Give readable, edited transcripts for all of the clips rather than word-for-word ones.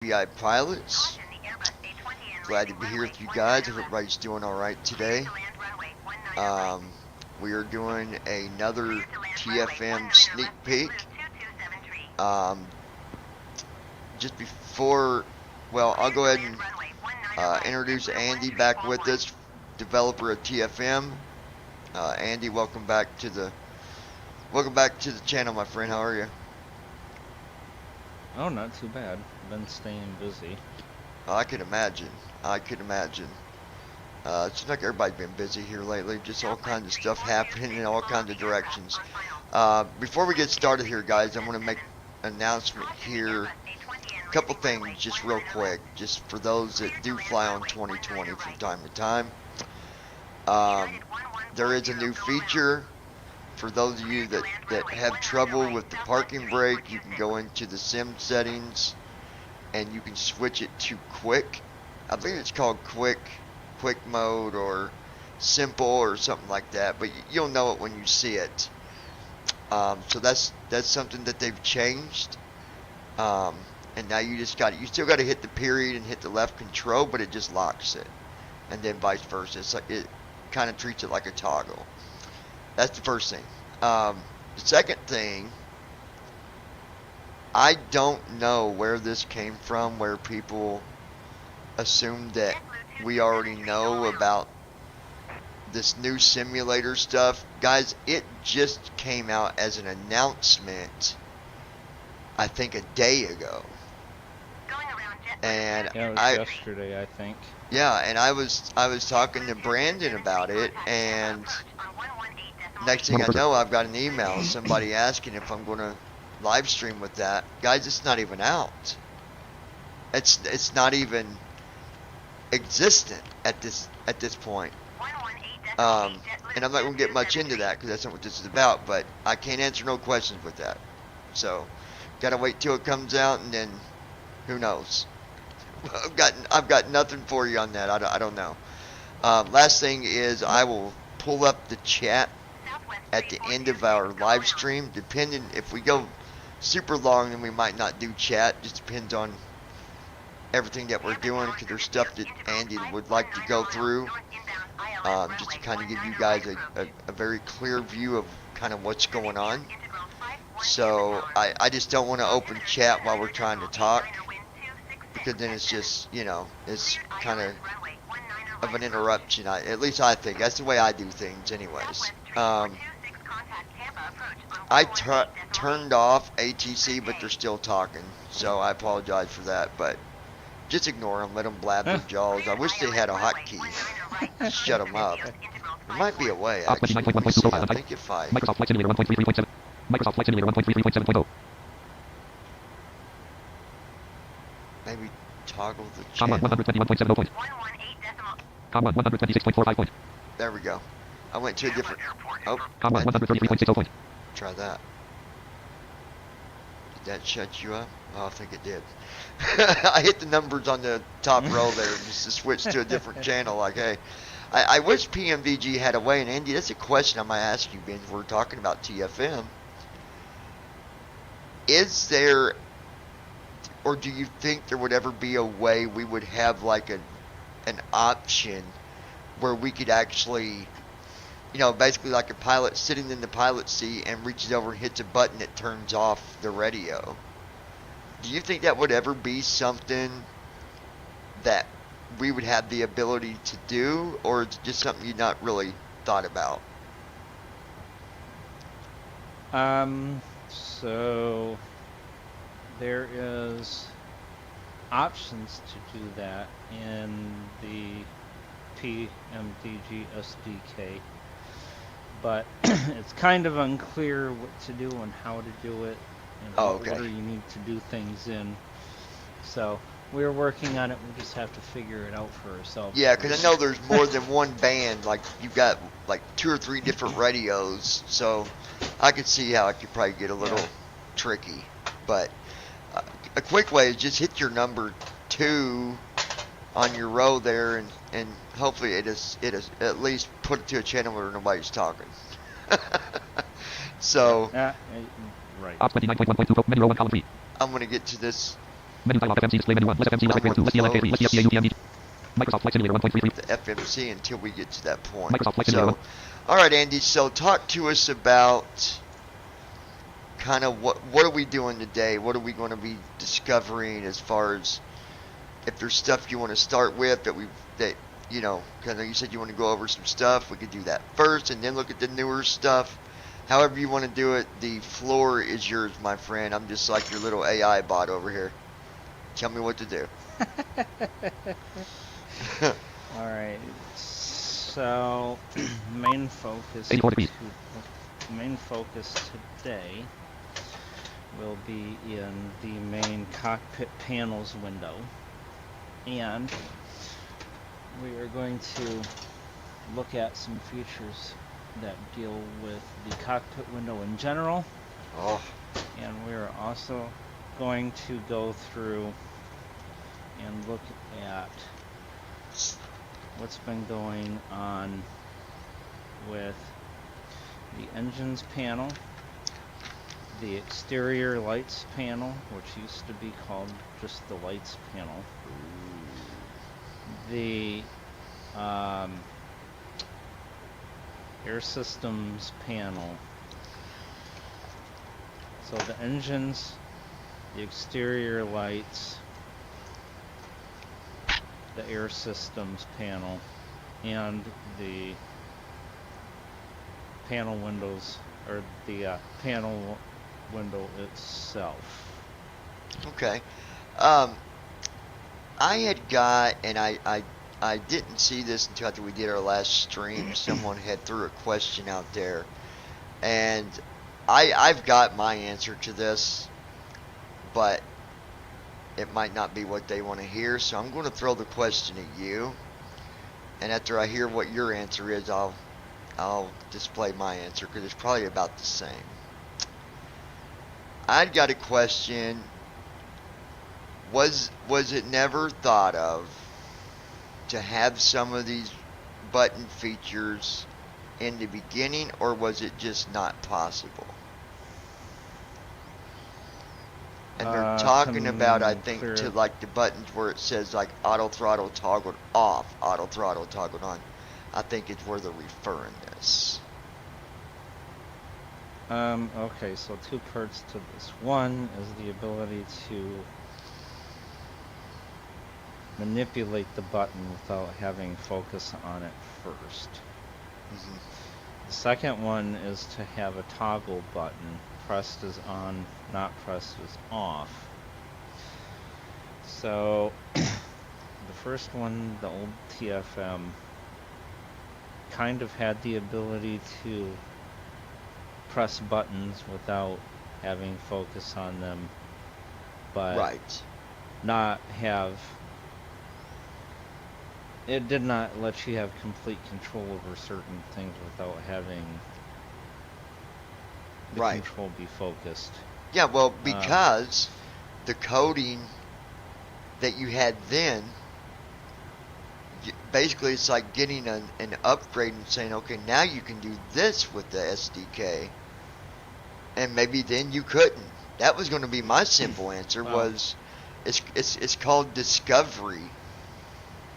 BI pilots. Glad to be here with you guys. Hope everybody's doing alright today. We are doing another TFM sneak peek. Just before, well, I'll go ahead and introduce Andy back with us, developer of TFM. Andy, welcome back to the channel, my friend. How are you? Oh, not too bad. Been staying busy. I could imagine. It seems like everybody's been busy here lately. Just all kinds of stuff happening in all kinds of directions. Before we get started here, guys, I want to make an announcement here. A couple things just real quick, just for those that do fly on 2020 from time to time. There is a new feature. For those of you that have trouble with the parking brake, you can go into the sim settings and you can switch it to quick. I think it's called quick mode or simple or something like that, but you'll know it when you see it. So that's something that they've changed. And now you still got to hit the period and hit the left control, but it just locks it, and then vice versa. It's like, it kind of treats it like a toggle. That's the first thing. The second thing, I don't know where this came from, where people assume that we already know about this new simulator stuff. Guys, it just came out as an announcement, I think a day ago. And yeah, it was yesterday, I think. Yeah, and I was talking to Brandon about it, and next thing I know, I've got an email, somebody asking if I'm going to live stream with that. Guys, it's not even out. It's not even existent at this point. And I'm not going to get much into that because that's not what this is about. But I can't answer no questions with that. So, gotta wait till it comes out, and then who knows? I've got nothing for you on that. I don't know. Last thing is, I will pull up the chat at the end of our live stream. Depending, if we go super long, then we might not do chat. Just depends on everything that we're doing, because there's stuff that Andy would like to go through, just to kind of give you guys a very clear view of kind of what's going on. So I just don't want to open chat while we're trying to talk, because then it's just, you know, it's kind of an interruption. At least I think that's the way I do things anyways. I turned off ATC, but they're still talking, so I apologize for that, but just ignore them, let them blab their jaws. I wish they had a hotkey to shut them up. There might be a way, actually. Let me see. I think if I... Microsoft Flight Simulator 1.33.7. Microsoft Flight Simulator 1.33.7.0. Maybe toggle the Comma channel. 121.70 point. Comma 126.45 point. There we go. I went to a different... Oh. Comma 133.60 point. Try that. Did that shut you up? Oh, I think it did. I hit the numbers on the top row there just to switch to a different channel. Like, hey, I wish PMVG had a way. And Andy, that's a question I might ask you, Ben. We're talking about TFM. Is there, or do you think there would ever be a way we would have like an option where we could actually, you know, basically like a pilot sitting in the pilot seat and reaches over and hits a button that turns off the radio? Do you think that would ever be something that we would have the ability to do, or is it just something you've not really thought about? So there is options to do that in the PMDG SDK, but it's kind of unclear what to do and how to do it, and what order you need to do things in. So we're working on it. We just have to figure it out for ourselves. Yeah, because I know there's more than one band. Like, you've got like 2 or 3 different radios, so I could see how it could probably get a little tricky. But a quick way is just hit your number 2 on your row there, and hopefully it is at least put it to a channel where nobody's talking. So right. Ops 29.1.2 menu row 1 column 3. I'm gonna get to this Menu dialog FMC display menu 1. Less FMC less I'm FMC 2. gonna Less DLSK 3. Less DLCA UPMD. Microsoft Flight Simulator 1.33. the FMC until we get to that point. Microsoft Flight Simulator So, all right, Andy. So, talk to us about kind of what are we doing today? What are we going to be discovering as far as if there's stuff you want to start with that you know, kind of you said you want to go over some stuff. We could do that first and then look at the newer stuff. However you want to do it, the floor is yours, my friend. I'm just like your little AI bot over here. Tell me what to do. All right. So, main focus 84 degrees. main focus today will be in the main cockpit panels window, and we are going to look at some features that deal with the cockpit window in general. Oh, And we're also going to go through and look at what's been going on with the engines panel, the exterior lights panel, which used to be called just the lights panel, the air systems panel. So the engines, the exterior lights, the air systems panel, and the panel windows, or the panel window itself. okay. I had got, and I didn't see this until after we did our last stream. Someone had threw a question out there, and I've got my answer to this, but it might not be what they want to hear. So I'm going to throw the question at you, and after I hear what your answer is, I'll display my answer because it's probably about the same. I'd got a question. Was it never thought of to have some of these button features in the beginning, or was it just not possible? And they're talking about, I think, to like the buttons where it says like auto throttle toggled off, auto throttle toggled on. I think it's where they're referring this. Okay, so two parts to this. One is the ability to manipulate the button without having focus on it first. Mm-hmm. The second one is to have a toggle button. Pressed is on, not pressed is off. So the first one, the old TFM, kind of had the ability to press buttons without having focus on them, but Right. not have, it did not let you have complete control over certain things without having the Right. control be focused. Yeah, well, because the coding that you had then, basically it's like getting an upgrade and saying, okay, now you can do this with the SDK, and maybe then you couldn't. That was going to be my simple answer. Was it's called discovery.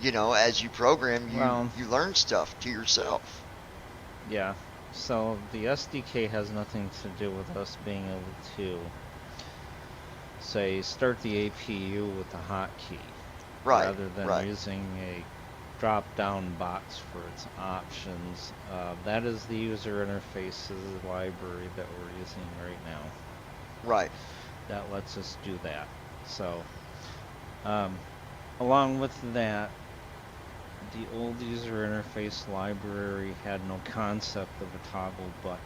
You know, as you program, you learn stuff to yourself. Yeah. So the SDK has nothing to do with us being able to, say, start the APU with a hotkey, Right. rather than using a drop-down box for its options. That is the user interfaces library that we're using right now. Right. That lets us do that. So, along with that, the old user interface library had no concept of a toggle button,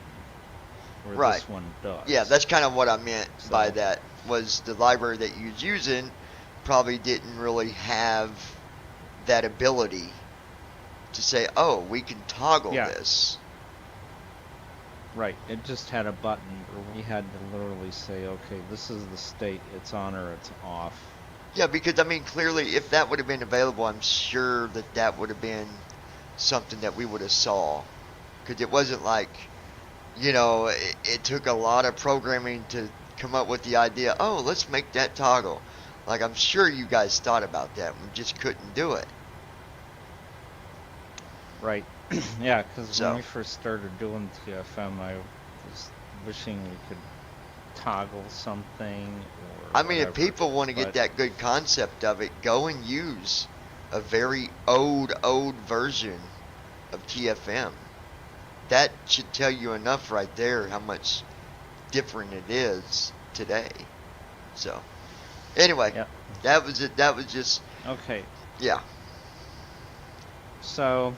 where Right. this one does. Yeah, that's kind of what I meant by that. Was the library that you was using probably didn't really have that ability to say, oh, we can toggle this. Right. It just had a button where we had to literally say, okay, this is the state, it's on or it's off. Yeah, because I mean, clearly, if that would have been available, I'm sure that would have been something that we would have saw. Because it wasn't like, you know, it took a lot of programming to come up with the idea, oh, let's make that toggle. Like, I'm sure you guys thought about that. We just couldn't do it. Right. Yeah, because So. when we first started doing TFM, I was wishing we could toggle something or I mean, if whatever, people want to get but that good concept of it, go and use a very old version of TFM. That should tell you enough right there how much different it is today. So, anyway, yeah. that was it. That was just, Okay. yeah. So,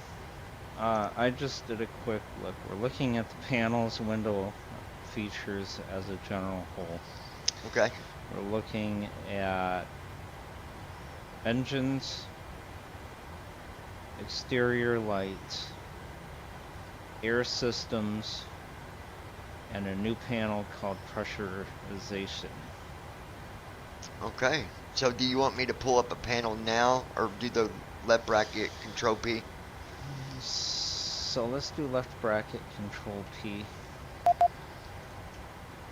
I just did a quick look. We're looking at the panels, window features as a general whole. Okay. We're looking at engines, exterior lights, air systems, and a new panel called pressurization. Okay. So, do you want me to pull up a panel now, or do the left bracket Control P? So let's do left bracket Control P.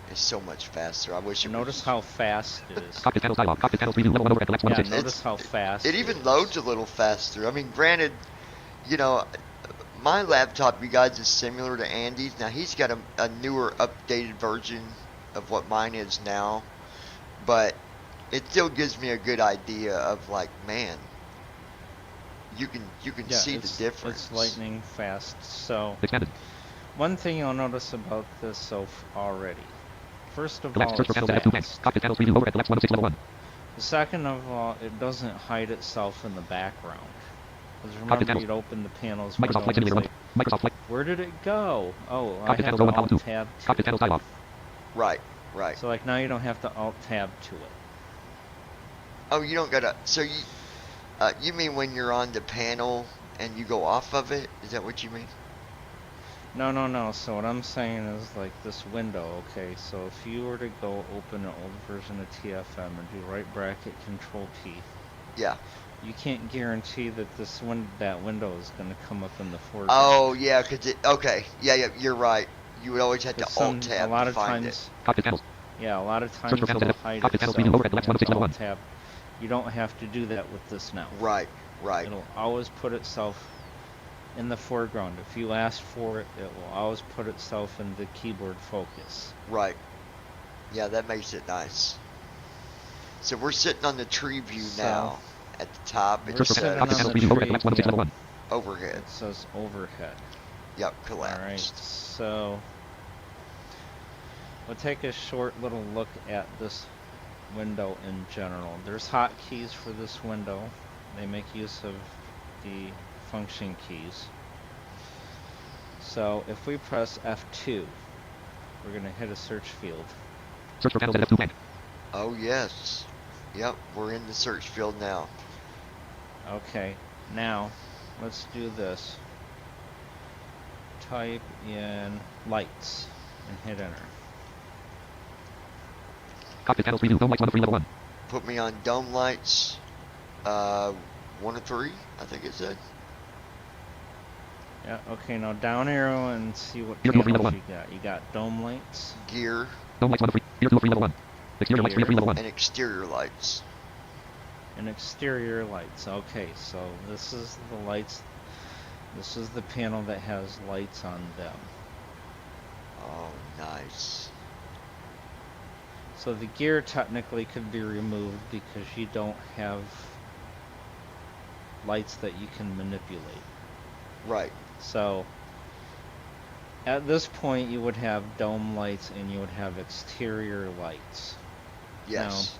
It's so much faster. I wish it Notice was. how fast it is. Cockpit panels dialog. Cockpit panels preview level 1 overhead. Select 1 of Yeah, 6. notice how fast It even is. loads a little faster. I mean, granted, you know, my laptop, you guys, is similar to Andy's. Now, he's got a newer, updated version of what mine is now, but it still gives me a good idea of, like, man, you can Yeah, see the difference. It's lightning fast. So Expanded. one thing you'll notice about this already. First of Collapse. all, Search for it's panels at F2 fast. Cockpit panels preview overhead. Select 1 of 6 level 1. Second of all, it doesn't hide itself in the background. Because Cockpit remember, panels. you'd open the panels Microsoft window Flight and Simulator say, 1. Microsoft Flight. where did it go? Oh, I Cockpit have panels to 01 column 2. Alt-Tab to Cockpit it. panels dialog. Right, right. So like now you don't have to Alt-Tab to it. Oh, you don't gotta. So you mean when you're on the panel and you go off of it? Is that what you mean? No. So what I'm saying is like this window, okay? So if you were to go open an old version of TFM and do right bracket Control P, Yeah. you can't guarantee that that window is going to come up in the foreground. Oh, yeah, because it. Okay. Yeah, you're right. You would always have to 'Cause Alt tab a lot to of find times, it. Cockpit panels. yeah, a lot of times Search for panels it'll at hide Cockpit panels itself. preview overhead. You Select 1 of 6 have to level 1. Alt-Tab. You don't have to do that with this now. Right. It'll always put itself in the foreground. If you ask for it, it will always put itself in the keyboard focus. Right. Yeah, that makes it nice. So we're sitting on the tree view now. At the top, it We're Search for sitting Cockpit says panels on the preview overhead. tree, Select 1 of 6 yeah. level 1. overhead. It says overhead. Yep, Alright, collapsed. so we'll take a short little look at this window in general. There's hotkeys for this window. They make use of the function keys. So if we press F2, we're going to hit a search field. Search for panels at F2 blank. Oh, yes. Yep, we're in the search field now. Okay, now let's do this. Type in lights and hit enter. Cockpit panels preview. Dome lights 1 of 3 level 1. Put me on dome lights. 1 of 3, I think it said. Yeah, okay, now down arrow and see what Gear 2 of 3 level panels 1. you got. You got dome lights, Gear Dome lights 1 of 3. Gear 2 of 3 level 1. Exterior lights 3 of 3 level 1. and exterior lights. and exterior lights. Okay, so this is the lights. This is the panel that has lights on them. Oh, nice. So the gear technically could be removed because you don't have lights that you can manipulate. Right. So at this point you would have dome lights and you would have exterior lights. Yes.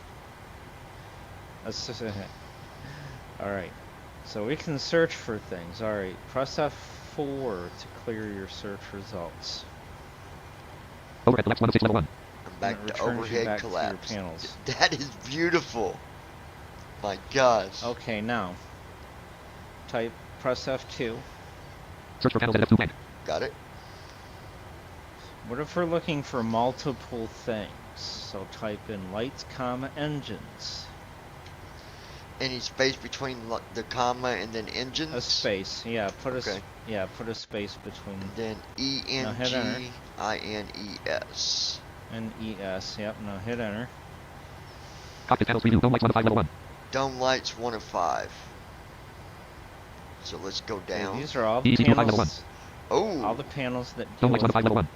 That's just Alright. So we can search for things. Alright, press F4 to clear your search results. Overhead left 1 of 6 level 1. I'm back And it to returns you overhead back to your collapse. panels. That is beautiful. My gosh. Okay, now press F2. Search for panels at F2 blank. Got it. What if we're looking for multiple things? So type in lights, comma, engines. Any space between the comma and then engines? A space, yeah. Put Okay. put a space between Then Now hit enter. ENGINES. and ES. Yep. Now hit enter. Cockpit panels preview. Dome lights 1 of 5 level 1. Dome lights 1 of 5. So let's go Okay, down. these are all the EEC 2 of 5 level 1. panels. Oh, All the panels that Dome deal lights 1 of 5 with. level 1.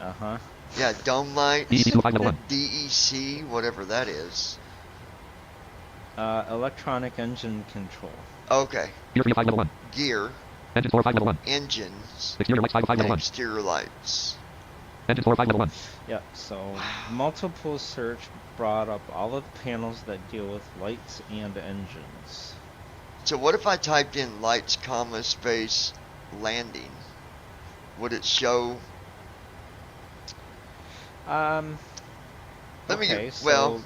Uh-huh. yeah, dome lights, EEC 2 of 5 level 1. DEC, whatever that is. Electronic engine control. Okay, Gear 3 of 5 level 1. gear, Engine 4 of 5 level 1. engines, Exterior lights 5 of 5 and level 1. exterior lights. Engine 4 of 5 level 1. Yep, so multiple search brought up all of the panels that deal with lights and engines. So what if I typed in lights, comma, space, landing? Would it show? Let me Okay, get, so, well,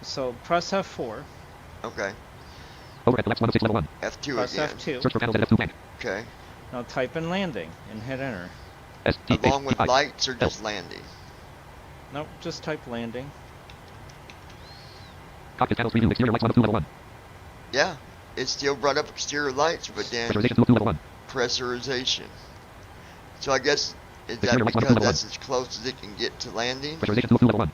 so press F4, okay, Overhead left 1 of 6 level 1. F2 press again. F2, Search for panels at F2 bank. Okay, now type in landing and hit enter. S T H along T with 5. lights or just landing? Nope, just type landing. Cockpit panels preview. Exterior lights 1 of 2 level 1. Yeah, it still brought up exterior lights, but then Pressurization 2 of 2 level 1. pressurization. So I guess, is that Exterior lights 1 of 2 because level 1. that's as close as it can get to landing? Pressurization 2 of 2 level 1.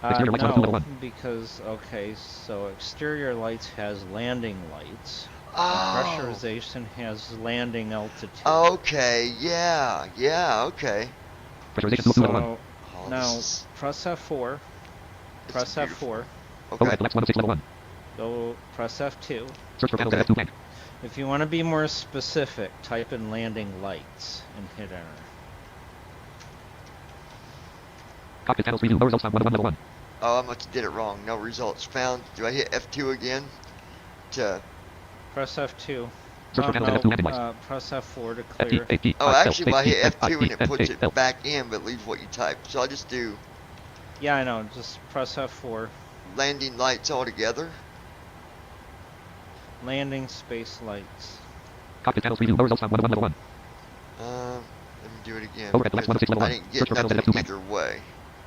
Exterior lights 1 of 2 level No, 1. because, okay, so exterior lights has landing lights. Oh, Pressurization has landing altitude. okay, yeah, okay. Pressurization 2 of 2 level 1. So, Oh, now this is, press F4, it's press beautiful. F4, Okay, Overhead left 1 of 6 level 1. go press F2. Search for panels Okay. at F2 bank. If you want to be more specific, type in landing lights and hit enter. Cockpit panels preview. No results found 1 of 1 level 1. oh, I must have did it wrong. No results found. Do I hit F2 again? To, Press F2. Search for panels at F2 landing lights. Press F4 to F T clear. H T oh, I L actually, well, I H hit T F I F2 and T it S puts A it L. back in, but leaves what you typed. So I'll just do Yeah, I know. Just press F4. landing lights all together. Landing space lights. Cockpit panels preview. No results found 1 of 1 level 1. Let me do it again. Overhead left 1 of 6 level I 1. didn't Search get for panels at nothing F2 bank. either way.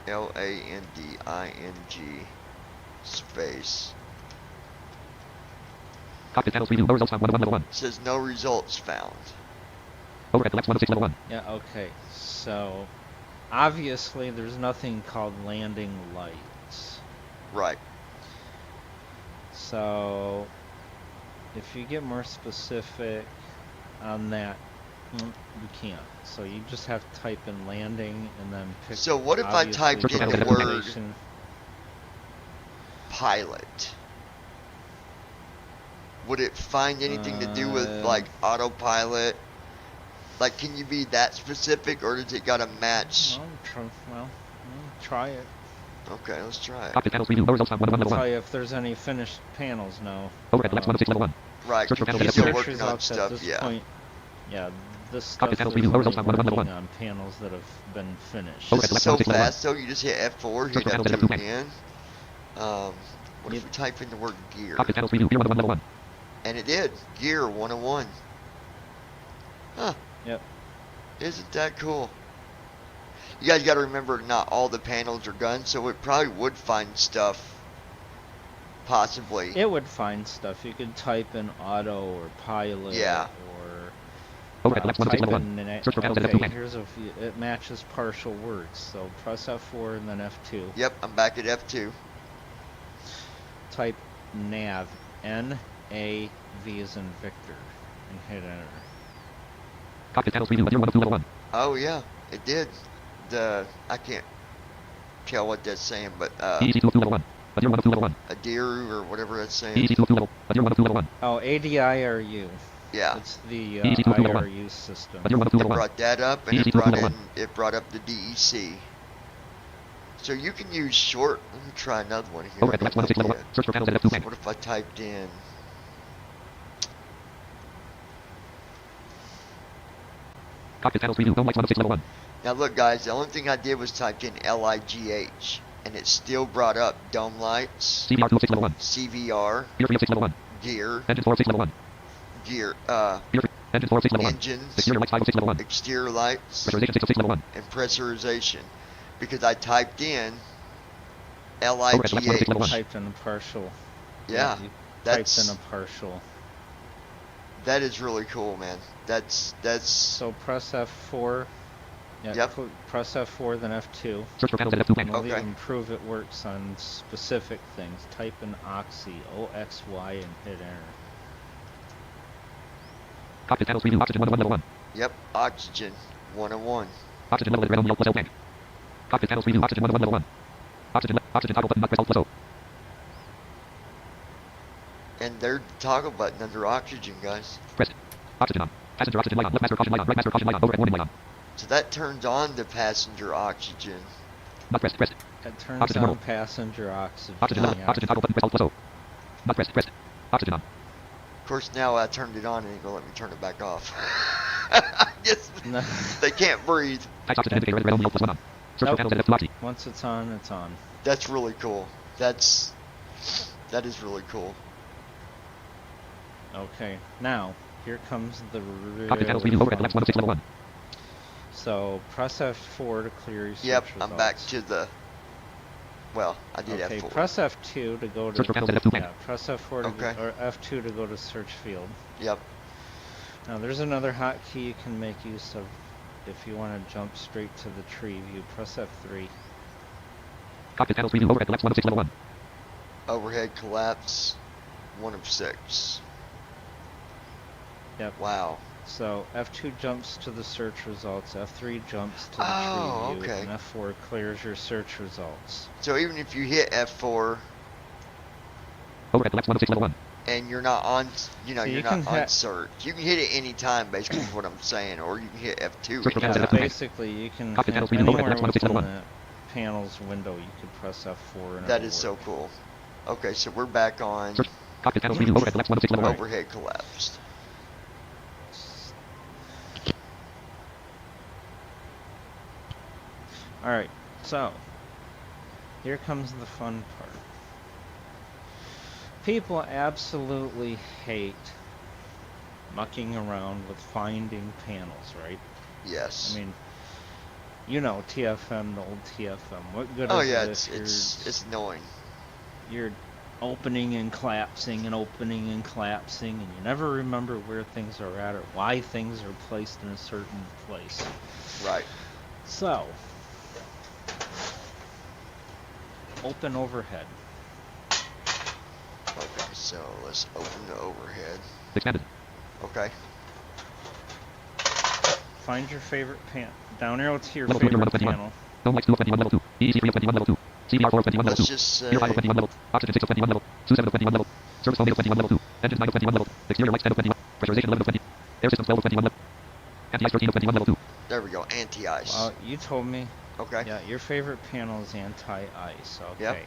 LANDING space. Cockpit panels preview. No results found 1 of 1 level 1. Says no results found. Overhead left 1 of 6 level 1. Yeah, okay. So, obviously there's nothing called landing lights. Right. So, if you get more specific on that, you can't. So you just have to type in landing and then pick. So what if I obviously, typed in the word destination. pilot? Would it find anything to do with like autopilot? Like, can you be that specific, or does it gotta match? Try it. Okay, let's try it. Cockpit panels preview. No results found 1 of 1 I'll level tell 1. you if there's any finished panels now. Overhead left 1 of 6 level 1. Right, Search for because panels you're at still F2 bank. working on Results at stuff. this Yeah. point, yeah, this stuff Cockpit is panels preview. No results only found 1 of 1 level working 1. on panels that have been finished. Overhead This is left so 1 of 6 level 1. fast, though. You just hit F4, hit Search for panels at F2 F2 bank. again. What if we type in the word gear? Cockpit panels preview. Gear 1 of 1 level 1. And it did. Gear 101. Huh. Yep. Isn't that cool? You guys got to remember, not all the panels are done, so it probably would find stuff. Possibly. It would find stuff. You could type in auto or pilot. Yeah. Or Overhead left 1 of 6 type level in 1. an Search for panels at F2 bank. here's it matches partial words. So press F4 and then F2. Yep, I'm back at F2. Type nav, N-A-V as in Victor, and hit enter. Cockpit panels preview. Gear 1 of 2 level 1. Oh, yeah, it did. I can't tell what that's saying, but EEC 2 of 2 level 1. Gear 1 of 2 level 1. a deer or whatever that's saying. EEC 2 of 2 level. Gear 1 of 2 level 1. Oh, ADIRU. Yeah, It's the EEC 2 of 2 level 1. IRU system. Gear 1 of 2 it level 1. brought that up, and EEC it 2 of 2 brought level 1. it brought up the DEC. So you can use short. Let me try another one here. Overhead left 1 of 6 level 1. Search for panels at F2 bank. What if I typed in? Cockpit panels preview. Dome lights 1 of 6 level 1. Now look, guys. The only thing I did was typed in LIGH, and it still brought up dome lights, CVR 2 of 6 level 1. CVR, Gear 3 of 6 level 1. gear, Engine 4 of 6 level 1. gear, Gear 3. Engine 4 of 6 level 1. engines, Exterior lights 5 of 6 level 1. exterior lights, Pressurization 6 of 6 level 1. and pressurization. Because I typed in Overhead left 1 of 6 level 1. Typed in a partial. Yeah, You that's typed in a partial. that is really cool, man. That's So press F4 Yeah, Yep. press F4, then F2. Search for panels at F2 And panel. it'll Okay. even prove it works on specific things. Type in Oxy, O-X-Y, and hit enter. Cockpit panels preview. Oxygen 101 level 1. Yep. Oxygen 101. Oxygen level is red on yellow plus L tank. Cockpit panels preview. Oxygen 101 level 1. Oxygen toggle button not press Alt plus O. And there's the toggle button under oxygen, guys. Pressed. Oxygen on. Passenger oxygen light on. Left master caution light on. Right master caution light on. Overhead warning light on. So that turns on the passenger oxygen. Not pressed. Pressed. It turns Oxygen on normal. passenger oxygen. Oxygen level. Yeah. Oxygen toggle button press Alt plus O. Not pressed. Pressed. Oxygen on. Of course, now I turned it on and it's gonna let me turn it back off. I guess No. they can't breathe. Type oxygen indicator red on yellow plus 1 on. Search Nope. for panels at F2 oxy. Once it's on, it's on. That's really cool. That is really cool. Okay, now, here comes the Cockpit panels really preview. Overhead fun left 106 level part. 1. So, press F4 to clear your search Yep, results. I'm back to the. Well, I did Okay, F4. press F2 to go to... Search for panels at F2 yeah, panel. press F4 to Okay. go, or F2 to go to search field. Yep. Now, there's another hotkey you can make use of if you want to jump straight to the tree view. Press F3. Cockpit panels preview. Overhead left 106 level 1. Overhead collapse. 1 of 6. Yep. Wow. So, F2 jumps to the search results, F3 jumps to the Oh, tree view, okay. and F4 clears your search results. So even if you hit F4 Overhead left 106 level 1. and you're not on, you know, So you you're can not on hit- search, you can hit it any time. Basically, is what I'm saying, or you can hit F2. Search for panels Yeah, at F2 basically you can Cockpit hit panels preview. Overhead anywhere left 106 within level 1. the panel's window you could press F4 and That it'll is so work. cool. Okay, so we're back on Search. Cockpit panels preview. Overhead left 106 level 1. overhead collapsed. Alright, so here comes the fun part. People absolutely hate mucking around with finding panels, right? Yes. I mean, you know TFM, the old TFM. What good Oh is yeah, it it's annoying. you're opening and collapsing and opening and collapsing, and you never remember where things are at or why things are placed in a certain place. Right. So, open overhead. Okay, so let's open the overhead. Expanded. Okay. Find your favorite down arrow to your Level 2 of your favorite 1 of 21. panel. Dome lights 2 of 21 level 2. EEC 3 of 21 level 2. CBR 4 of 21 level 2. Let's just say Gear 5 of 21 level. Oxygen 6 of 21 level. SU 7 of 21 level. Service phone 8 of 21 level 2. Engines 9 of 21 level. Exterior lights 10 of 21. Pressurization 11 of 20. Air systems 12 of 21 level. Anti-ice 13 of 21 level 2. there we go. Anti-ice. Well, you told me. Okay. Yeah, your favorite panel is anti-ice. Okay. Yep.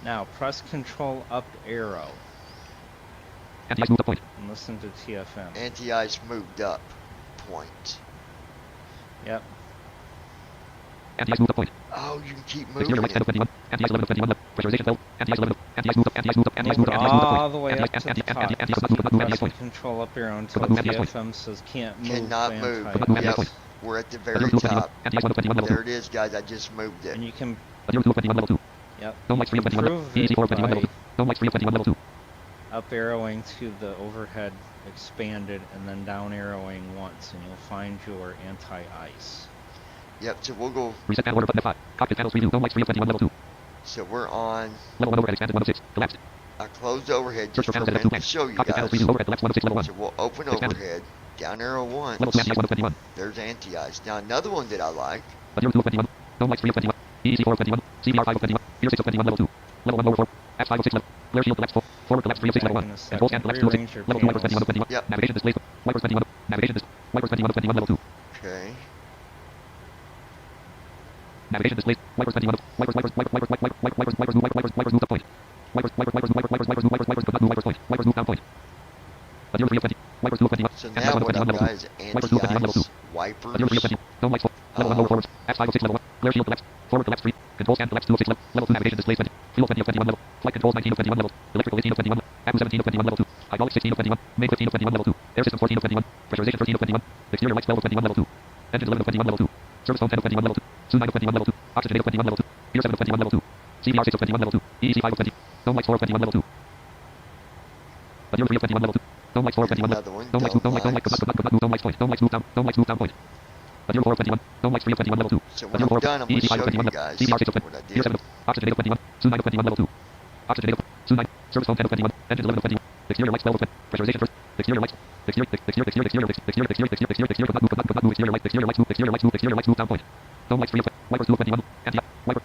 Now press Control up arrow Anti-ice moved up point. and listen to TFM. Anti-ice moved up. Point. Yep. Anti-ice moved up point. Oh, you can keep Exterior moving lights 10 it. of 21. Anti-ice 11 of 21 level. Pressurization 12. Anti-ice 11 of. Anti-ice moved up. Anti-ice moved up. Anti-ice moved up. Anti-ice Move moved up. all Anti-ice moved the up. way up to the Anti-ice top. moved up. Move Anti-ice point. Control up arrow until Move Anti-ice point. TFM says can't move. Cannot move. Anti-ice Yep. point. We're at the Adjourn very 2 of 21. top. Anti-ice 1 of 21 level 2. There it is, guys. I just moved it. And you can Adjourn 2 of 21 level 2. yep. Dome lights 3 of 21 level. Improve EEC 4 of it 21 by level 2. Dome lights 3 of 21 level 2. up arrowing to the overhead expanded and then down arrowing once and you'll find your anti-ice. Yep. So we'll go. Reset panel order button F5. Cockpit panels preview. Dome lights 3 of 21 level 2. So we're on. Level 1 overhead expanded 1 of 6. Collapsed. I closed overhead Search just for for a panels at minute F2 to show you Cockpit panels guys. preview. Overhead left 1 of 6 level 1. So we'll open Expanded. overhead. Down arrow once. Level 2 anti-ice 1 of 21. There's anti-ice. Now another one that I like. Adjourn 2 of 21. Dome lights 3 of 21. EEC 4 of 21. CBR 5 of 21. Gear 6 of 21 level 2. Level 1 lower 4. Axe 5 of 6 level. Glare shield collapsed 4. Forward collapsed 3 of 6 level 1. Back in a And full scan second. collapsed 2 of 6. Rearrange your Level 2 wipers 21 of 21. Yep. Navigation display. Wipers 21. Navigation wipers 21 of 21 level 2. Okay. Navigation display. Wipers 21 of wipers moved up point. Wipers moved point. Wipers moved down point. Adjourn 3 of 20. Wipers 2 of 21. So Anti-ice now 1 of what 21 I've level 2. got is Wipers 2 of 21 level 2. anti-ice, Adjourn 3 of wipers. 20. Dome lights 4. Level 1 lower forwards. Axe 5 of 6 level 1. Glare shield collapsed. Forward collapsed 3. Control scan collapsed 2 of 6 level. Level 2 navigation display 20. Fuel 20 of 21 level. Flight controls 19 of 21 level. Electrical 18 of 21. Accu 17 of 21 level 2. Hydraulics 16 of 21. Main 15 of 21 level 2. Air system 14 of 21. Pressurization 13 of 21. Exterior lights 12 of 21 level 2. Engine 11 of 21 level 2. Service phone 10 of 21 level 2. SU 9 of 21 level 2. Oxygen 8 of 21 level 2. Gear 7 of 21 level 2. CBR 6 of 21 level 2. EEC 5 of 20. Dome lights 4 of 21 level 2. Adjourn 3 of 21 level 2. Dome lights 4 of 21 level Another one. Dome lights move, dome lights point. Dome lights move down point. Azure 421. Dome lights 3 of 21 level 2. So when Azure I'm 4. done, I'm going to EEC 5 show of 21 you level. guys CBR 6 of 20. what I Tier did. 7. Oxygen data 21. Soon 9 of 21 level 2. Oxygen data. Soon 9. Service phone 10 of 21. Engines 11 of 21. Exterior lights 12 of 20. Pressurization first. Exterior lights. Exterior lights move down point. Dome lights 3 of 20. Wipers 2 of 21. Anti wiper.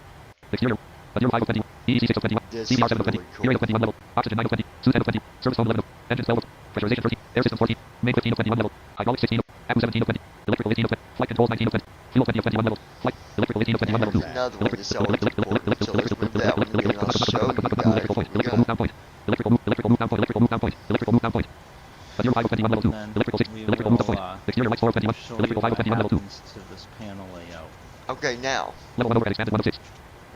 Exterior. Azure 5 of 21. EEC 6 of 21. This CBR is 7 of 20. really Tier 8 of cool. 21 level. Oxygen 9 of 20. Soon 10 of 20. Service phone 11 of. Engines 12 of. Pressurization 30. Air system 14. Main 15 of 21 level. Hydraulics 16 of. Abu 17 of 20. Electrical 18 of 20. Flight controls 19 of 20. Fuel 20 of 21 level. Flight. Electrical 18 of 21 level 2. There's another one that's always important. So let's move that one, and then I'll show you guys what we Electrical move got. down point. Electrical move down point. Electrical move down point. Electrical move down point. Azure 5 of 21 level 2. And then Electrical 6. we Electrical move down will point. Exterior lights 4 of 21. show you Electrical 5 of what 21 level 2. happens to this panel layout. Okay, now, Level 1 overhead expanded 1 of 6.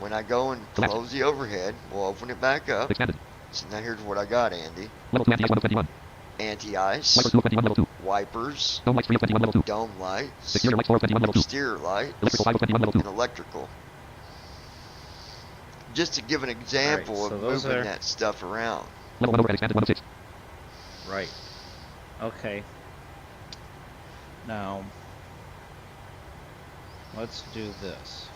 when I go and close the overhead, we'll open it back up. Expanded. So now here's what I got, Andy. Level 2 anti-ice 1 of 21. Anti-ice, Wipers 2 of 21 level 2. wipers, Dome lights 3 of 21 level 2. dome lights, Exterior lights 4 of 21 level 2. exterior lights, Electrical 5 of 21 level 2. and electrical. Just to give an example so of those moving are- that stuff around. Level 1 overhead expanded 1 of 6. Right. Okay. Now, let's do this.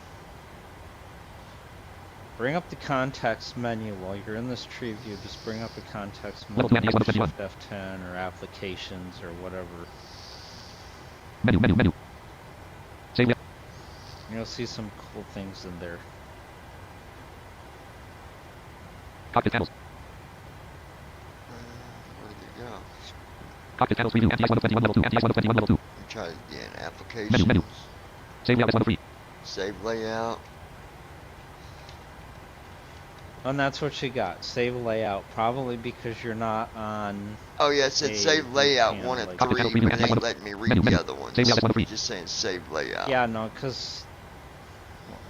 Bring up the context menu while you're in this tree view. Just bring up the context menu, Level 2 anti-ice 1 of 21. Shift F10 or applications or whatever. Menu. Save it. You'll see some cool things in there. Cockpit panels. Where did it go? Cockpit panels preview. Anti-ice 1 of 21 level 2. Anti-ice 1 of 21 level 2. Let me try it again. Applications. Menu. Save layout S1 of 3. Save layout. And that's what you got. Save layout. Probably because you're not on. Oh yeah, it said a save layout panel 1 and like 3, that. but it ain't letting me read Menu. the other ones. Save layout S1 of 3. Just saying save layout. Yeah, no, because.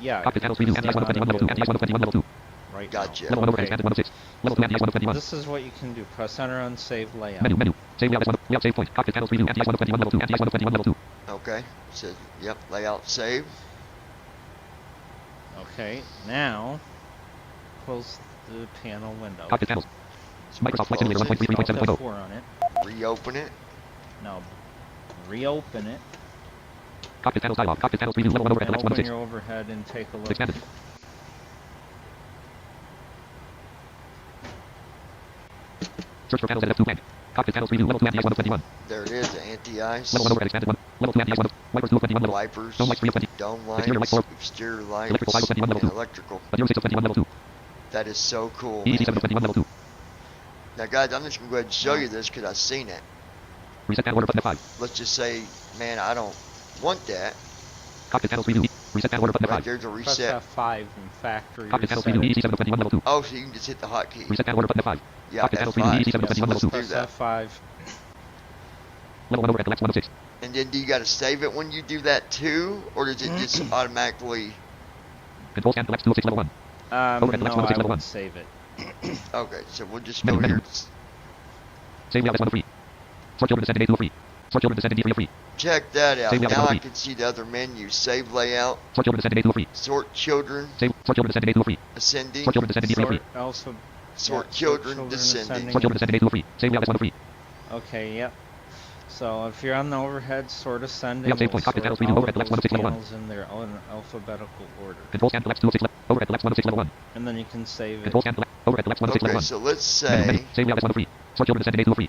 Yeah. Cockpit panels preview. Anti-ice 1 of 21 level 2. Anti-ice 1 of 21 level 2. Right Gotcha. Level 1 overhead Okay. expanded 1 of 6. Level 2 anti-ice 1 of 21. This is what you can do. Press enter on save layout. Menu. Save layout S1 of. Layout save point. Cockpit panels preview. Anti-ice 1 of 21 level 2. Anti-ice 1 of 21 level 2. Okay. It says, yep, layout save. Okay, now close the panel window. Cockpit panels. Microsoft Flight Close Simulator it. 1.33.7.0. F4 on it. Reopen it. Now reopen it Cockpit panels dialog. Cockpit panels preview. Level 1 overhead and select 1 of open 6. your overhead and take a look. Expanded. Search for panels at F2 blank. Cockpit panels preview. Level 2 anti-ice 1 of 21. There it is, anti-ice. Level 1 overhead expanded 1. Level 2 anti-ice 1 of. Wipers 2 of 21 level. Wipers. Dome lights 3 of 20. Dome Exterior lights. lights 4. Exterior lights. Electrical 5 of 21 level and 2. electrical. Azure 6 of 21 level 2. That is so cool. EEC 7 of 21 level 2. Now guys, I'm just going to go ahead and show you this because I've seen it. Reset panel order button F5. Let's just say, man, I don't want that. Cockpit panels preview. Reset panel order button Right F5. there's a Press reset. F5 in factory Cockpit panels reset. preview. EEC 7 of 21 level 2. Oh, so you can just hit the hotkey. Reset panel order button F5. Yeah, Cockpit panels preview. F5. EEC 7 of Yes, 21 level 2. press Do that. F5. Level 1 overhead select 1 of 6. And then do you got to save it when you do that too? Or does it just automatically... Control scan select 2 of 6 level 1. Overhead No, select 1 of 6 I level 1. would save it. Okay, so we'll just Menu, go here. menu. Save layout S1 of 3. Sort children descending A2 of 3. Sort children descending D3 of 3. Check that out. Save layout Now I S1 of 3. can see the other menu. Save layout, Sort children descending A2 of 3. sort children, Sort children descending A2 of 3. ascending, Sort children descending D3 of 3. Sort alpha. sort yeah, children, descending. Sort children descending A2 of 3. Save layout S1 of 3. Okay, yep. So if you're on the overhead, sort ascending, Layout save point. Cockpit panels preview. Overhead select 1 of 6 level 1. panels in their own alphabetical order. Control scan select 2 of 6 level. Overhead select 1 of 6 level 1. And then you can save it. Control scan select. Overhead select 1 of 6 level Okay, 1. so let's Menu, menu. say... Save layout S1 of 3. Sort children descending A2 of 3.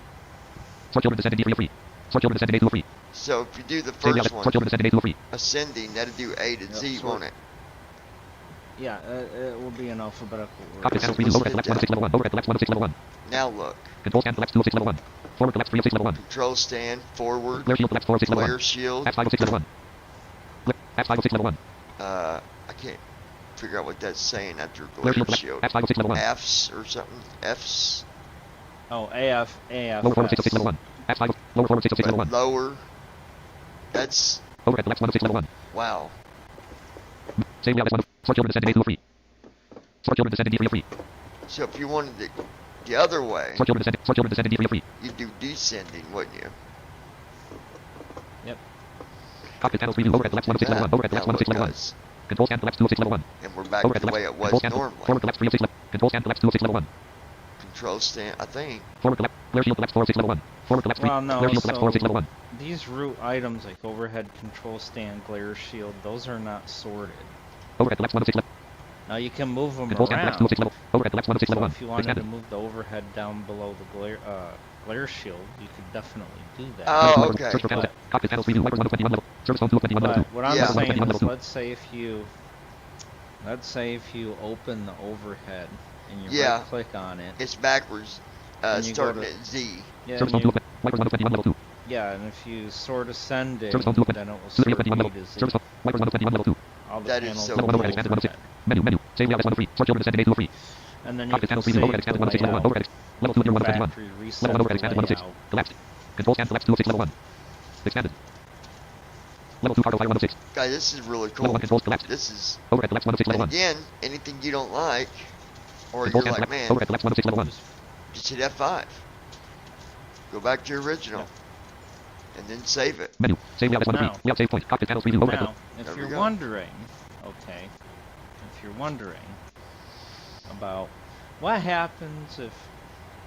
Sort children descending D3 of 3. Sort children descending A2 of 3. So if you do the Save layout. first Sort one, children descending A2 of 3. ascending, that'll do A to Z, sort. won't it? Yeah, it will be in alphabetical order. Cockpit panels preview. Overhead select 1 of 6 level 1. Overhead select 1 of 6 level 1. Now look. Control scan select 2 of 6 level 1. Forward select 3 of 6 level 1. Control stand, forward, Flare shield select 4 of 6 level 1. flare shield. F5 of 6 level 1. F5 of 6 level 1. I can't figure out what that's saying after Flare glare shield shield. select F5 of 6 level 1. F's or something. F's. Oh, AF. Lower forward 6 of 6 level 1. F5 of, lower forward 6 of 6 level But 1. lower. That's... Overhead select 1 of 6 level 1. Wow. Save layout S1 of. Sort children descending A2 of 3. Sort children descending D3 of 3. So if you wanted it the other way, Sort children descending D3 of 3. you'd do descending, wouldn't you? Yep. Cockpit panels preview. Overhead select 1 of 6 level 1. Overhead select 1 of 6 level 1. does. Control scan select 2 of 6 level 1. And we're back Overhead to the way select. it was Control scan. normally. Forward select 3 of 6 level. Control scan select 2 of 6 level 1. Control stand, I think. Forward select. Flare shield select 4 of 6 level 1. Forward collapse 3. Well, no, Glare shield collapse 4 6 level so 1. these root items like overhead control stand, glare shield, those are not sorted. Overhead collapse 1 of 6 level. Now you can move them Control stand collapse 2 of 6 around. level. Overhead collapse 1 of 6 level So 1. if you wanted to Extended. move the overhead down below the glare shield, you could definitely do that. Oh, okay. Search for panels. Cockpit panels preview. Wipers 1 of 21 level. Service phone 2 of 21 level 2. But what I'm Yeah. saying 21 is, level 2. let's say if you open the overhead and you Yeah. right click on it, It's backwards. And you go Starting to- at Z. yeah, Service and phone 2 you, of Wipers 1 of 21 level 2. yeah, and if you sort ascending, Service phone 2 of then it will 2 sort of 21 level. A to Z. Service phone. Wipers 1 of 21 level 2. All the That is panels so of Level 1 the overhead expanded 1 of 6. overhead. Menu. Save layout S1 of 3. Sort children descended A2 of 3. And then you Cockpit can panels save preview. the Overhead expanded 1 of 6 level 1. layout. Overhead. Level 2 of 1 of 21. Factory Level reset 1 overhead the expanded 1 of 6. layout. Collapsed. Control stand collapse 2 of 6 level 1. Expanded. Level 2 cargo fire 1 of 6. Guys, this is really Level cool. 1 controls collapsed. This is, Overhead collapse 1 of 6 level and 1. again, anything you don't like, or Control you're stand like, collapsed. man, Overhead collapse 1 of 6 level 1. just hit F5. Go back to your original. Yeah. And then save it. Menu. Save layout S1 of 3. Now- Layout save point. Cockpit panels preview. Overhead. Now, if There we you're go. wondering, okay, if you're wondering about what happens if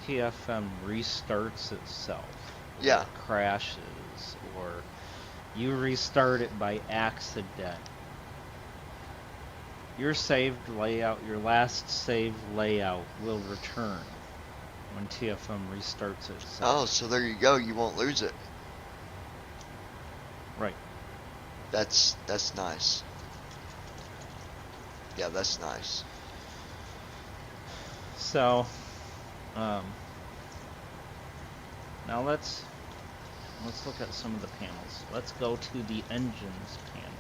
TFM restarts itself, or Yeah. crashes, or you restart it by accident, your saved layout, your last saved layout will return when TFM restarts itself. Oh, so there you go. You won't lose it. Right. That's nice. Yeah, that's nice. So, now let's look at some of the panels. Let's go to the engines panel,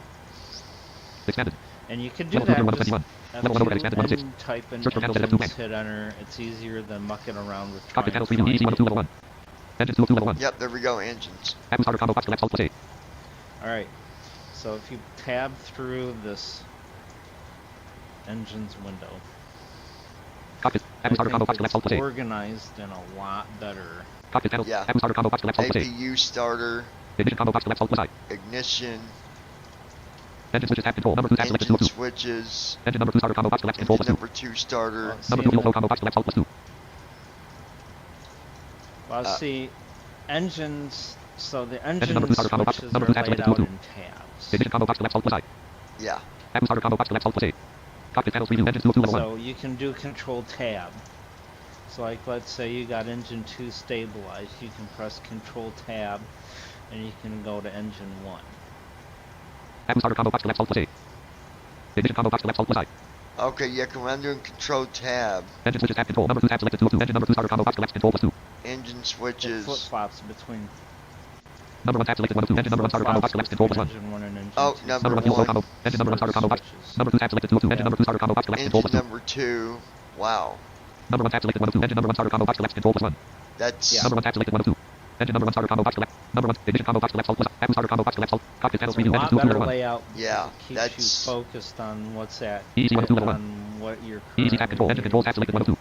Expanded. and you can do Level 2 that of just 21. Level 1 overhead expanded 1 of 6. and type in Search for panels at F2 engines, blank. hit enter. It's easier than mucking around with Cockpit trying panels to preview. find EC1 of 2 it. level 1. Engines 2 of 2 level 1. Yep, there we go. Engines. Apple starter combo box collapse alt plus A. All right. So if you tab through this engines window, Cockpit. I Apple starter combo box think collapse alt plus it's A. organized in a lot better. Cockpit panels. Yeah. Apple starter combo box collapse alt plus A. APU starter, Ignition combo box collapse alt plus I. ignition, Engine switches tab control. Number 2 tab selected 2 engine of 2. switches, Engine number 2 starter combo box collapse control engine plus 2. number 2 starter, Well, Number see, 2 fuel flow combo box collapse alt plus 2. Well, Uh, see, engines. So the Engine engine number 2 starter combo box. switches Number are 2 tab laid selected 2 out of 2. in tabs. Ignition combo box collapse alt plus I. yeah. Apple starter combo box collapse alt plus A. Cockpit panels preview. Engine 2 of 2 level 1. So you can do control tab. So like let's say you got engine 2 stabilized, you can press control tab and you can go to engine 1. Apple starter combo box collapse alt plus A. Ignition combo box collapse alt plus I. Okay, yeah, when I'm doing control tab, Engine switches tab control. Number 2 tab selected 2 of 2. Engine number 2 starter combo box collapse control plus 2. engine It switches. flip-flops between Number 1 tab selected 1 of 2. Engine number 1 starter combo box collapse control plus 1. engine 1 and engine Oh, 2. number Number 1 fuel flow 1. combo. Engine number 1 starter combo box. Switches. Number 2 tab selected 2 of 2. Engine number 2 starter combo box collapse control Engine plus 2. number 2. Wow. Number 1 tab selected 1 of 2. Engine number 1 starter combo box collapse control plus 1. That's Yeah. Number 1 tab selected 1 of 2. Engine number 1 starter combo box collapse. Number 1 ignition combo box collapse alt plus. Apple starter combo box collapse alt. Cockpit panels It's a preview. lot Engine 2 better level 1. layout. Yeah, Keeps you that's- focused on what's at Easy 1 of 2 level 1. on what you're Easy tab control. Engine control tab selected 1 of 2.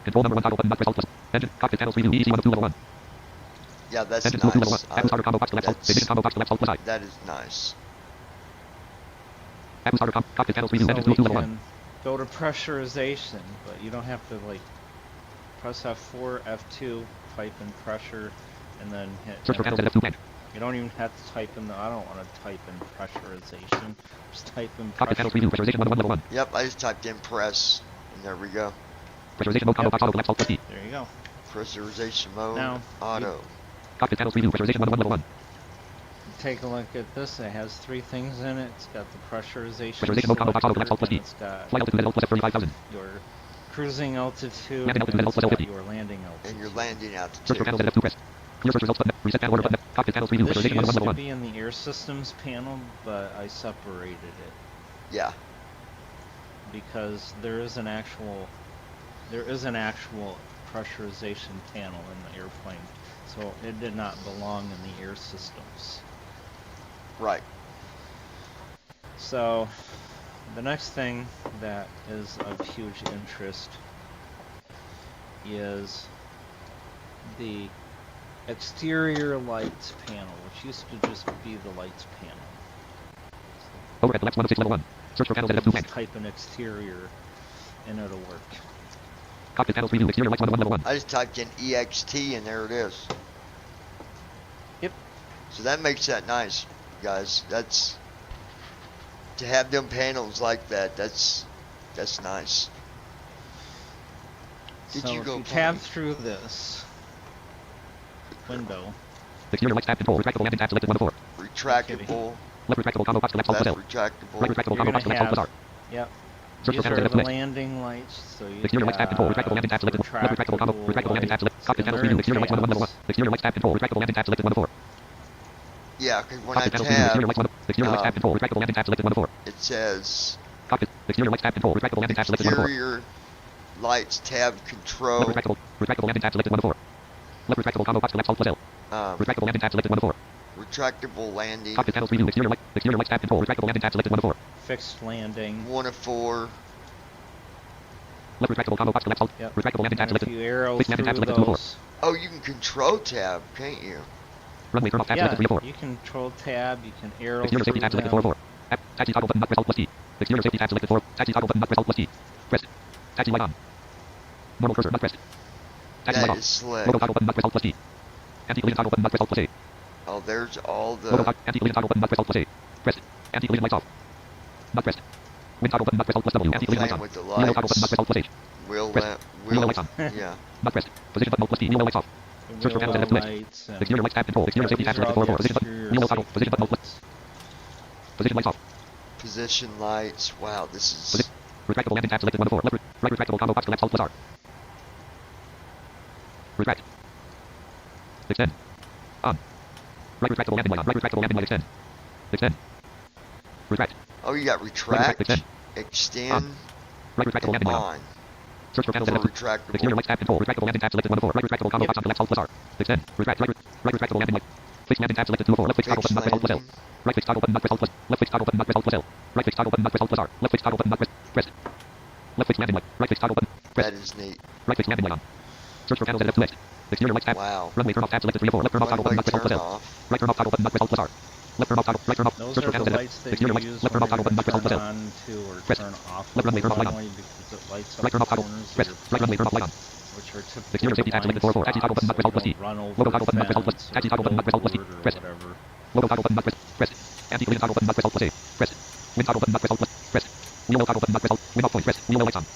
Control number 1 toggle button not press alt plus. Engine cockpit panels preview. Easy 1 of 2 level 1. Yeah, that's Engine 2 of 2 level 1. nice. Apple starter combo box collapse alt. Ignition combo box collapse alt plus I. That is nice. Apple starter cockpit panels preview. So Engine 2 we of 2 level 1. can go to pressurization, but you don't have to like press F4, F2, type in pressure, and then hit Search for panels enter. at F2 blank. You don't even have to type in the, I don't want to type in pressurization. Just type in Cockpit panels pressure. preview. Pressurization mode 1 level 1. Yep, I just typed in press, and there we go. Pressurization mode combo Yep. box auto collapse alt plus T. There you go. Pressurization mode, Now, auto. Cockpit panels preview. Pressurization mode 1 level 1. Take a look at this. It has 3 things in it. It's got the pressurization Pressurization mode combo box auto collapse alt plus and T. it's got Flight altitude at plus F35,000. your cruising altitude, Landing altitude and at it's plus got L50. your landing altitude. And your landing Search for altitude. panels at F2 press. Clear search results button. Reset panel order button. Cockpit panels preview. This Pressurization mode 1 used level to 1. be in the air systems panel, but I separated it Yeah, because there is an actual pressurization panel in the airplane, so it did not belong in the air systems. right. So the next thing that is of huge interest is the exterior lights panel, which used to just be the lights panel. Overhead collapse 1 of 6 level 1. Search for panels at F2 Just blank. type in exterior and it'll work. Cockpit panels preview. Exterior lights 1 of 1 level 1. I just typed in EXT, and there it is. So that makes that nice, guys. That's to have them panels like that. That's nice. Did So you if go you tab Pony? through this window, Exterior lights tab control. Retractable landing tab selected 1 of 4. Retractable, Left retractable combo box select alt plus left L. Right retractable. retractable you're combo gonna box select alt plus have, R. yep, Search for these panels are and the list. landing lights. So you Exterior lights tab control. got Retractable landing tab selected. Left retractable combo. Retractable landing tab select. lights, Cockpit and panels they're preview. in Exterior lights 1 of 1 level 1. tabs. Exterior lights tab control. Retractable landing tab selected 1 of 4. Yeah, because when I Cockpit panels preview. Exterior tab, lights 1 of. Exterior lights tab control. Retractable landing tab selected 1 of 4. it says Cockpit. Exterior lights tab control. Retractable landing tab selected 1 of 4. exterior lights tab Left control. retractable. Retractable landing tab selected 1 of 4. Left retractable combo box select alt plus L. Retractable landing tab selected 1 of 4. Retractable landing, Cockpit panels preview. Exterior lights tab control. Retractable landing tab selected 1 of 4. Fixed landing. 1 of 4. Left retractable combo box select alt. Yep. Retractable landing tab And if selected. you arrow Fixed landing tab through selected 2 of 4. those, Oh, you can control tab, can't you? Runway turn off tab yeah, selected 3 of 4. you control tab, you can arrow Exterior through safety tab selected 4 of them. 4. Taxi toggle button not press alt plus T. Exterior safety tab selected 4. Taxi toggle button not press alt plus T. Pressed. Taxi light on. Normal cursor not pressed. Taxi light That off. is slick. Logo toggle button not press alt plus T. Anti-collision toggle button not press alt plus A. Oh, there's all Logo the. anti-collision toggle button not press alt plus A. Pressed. Anti-collision lights off. Not pressed. Wind toggle button not press alt plus W. I'm Anti-collision lights playing on. with the Wheel toggle button not lights. press alt plus H. Wheel Press. lamp. Wheel lights on. Yeah. Not pressed. Position button alt plus T. Wheel lights off. The Search for panels and left list. lights and Exterior lights tab control. Exterior safety tab these are selected 4 all of 4. the Position button. exterior Wheel toggle. safety Position button alt plus. lights. Position lights off. Position lights. Wow, this is. Position. Retractable landing tab selected 1 of 4. Right retractable combo box select alt plus R. Retract. Extend. On. Right retractable landing light on. Right retractable landing light extend. Extend. Retract. Oh, you got Right retract. retract, Extend. extend, Right retractable and landing light on. on Search for panels for and left. Exterior retractable. lights tab control. Retractable landing tab selected 1 of 4. Right retractable combo Yep. box on select alt plus R. Extend. Retract. Right retractable landing light. Fixed landing tab selected 2 of 4. Left fixed toggle Fixed button not press alt plus L. landing. Right fixed toggle button not press alt plus. Left fixed toggle button not press alt plus L. Right fixed toggle button not press alt plus R. Left fixed toggle button not press. Pressed. Left fixed landing light. Right fixed toggle button. Pressed. That is neat. Right fixed landing light on. Search for panels and left to list. Exterior lights tab. Wow. Runway turn off tab selected 3 of 4. Left turn off toggle button Runway not press alt plus turn L. off. Right turn off toggle button not press alt plus R. Left turn off toggle. Right turn off. Those Search for are the panels and lights left. that Exterior you lights. use Left turn when off toggle you're button not press alt plus turn L. on to or Press. turn off Left runway turn off light on. runway because it lights up Right turn the off toggle. corners of Press. your Right runway turn off light plane, on. which are typically Exterior safety tab selected 4 of 4. Taxi toggle button not press alt plus T. run over Logo the toggle button not press alt plus. fence Taxi or toggle button not press alt plus T. billboard or Press. whatever. Logo toggle button not press. Press. Anti-collision toggle button not press alt plus A. Press. Wind toggle button not press alt plus. Press. Wheel toggle button not press alt. Wind off point. Press. Wheel lights on.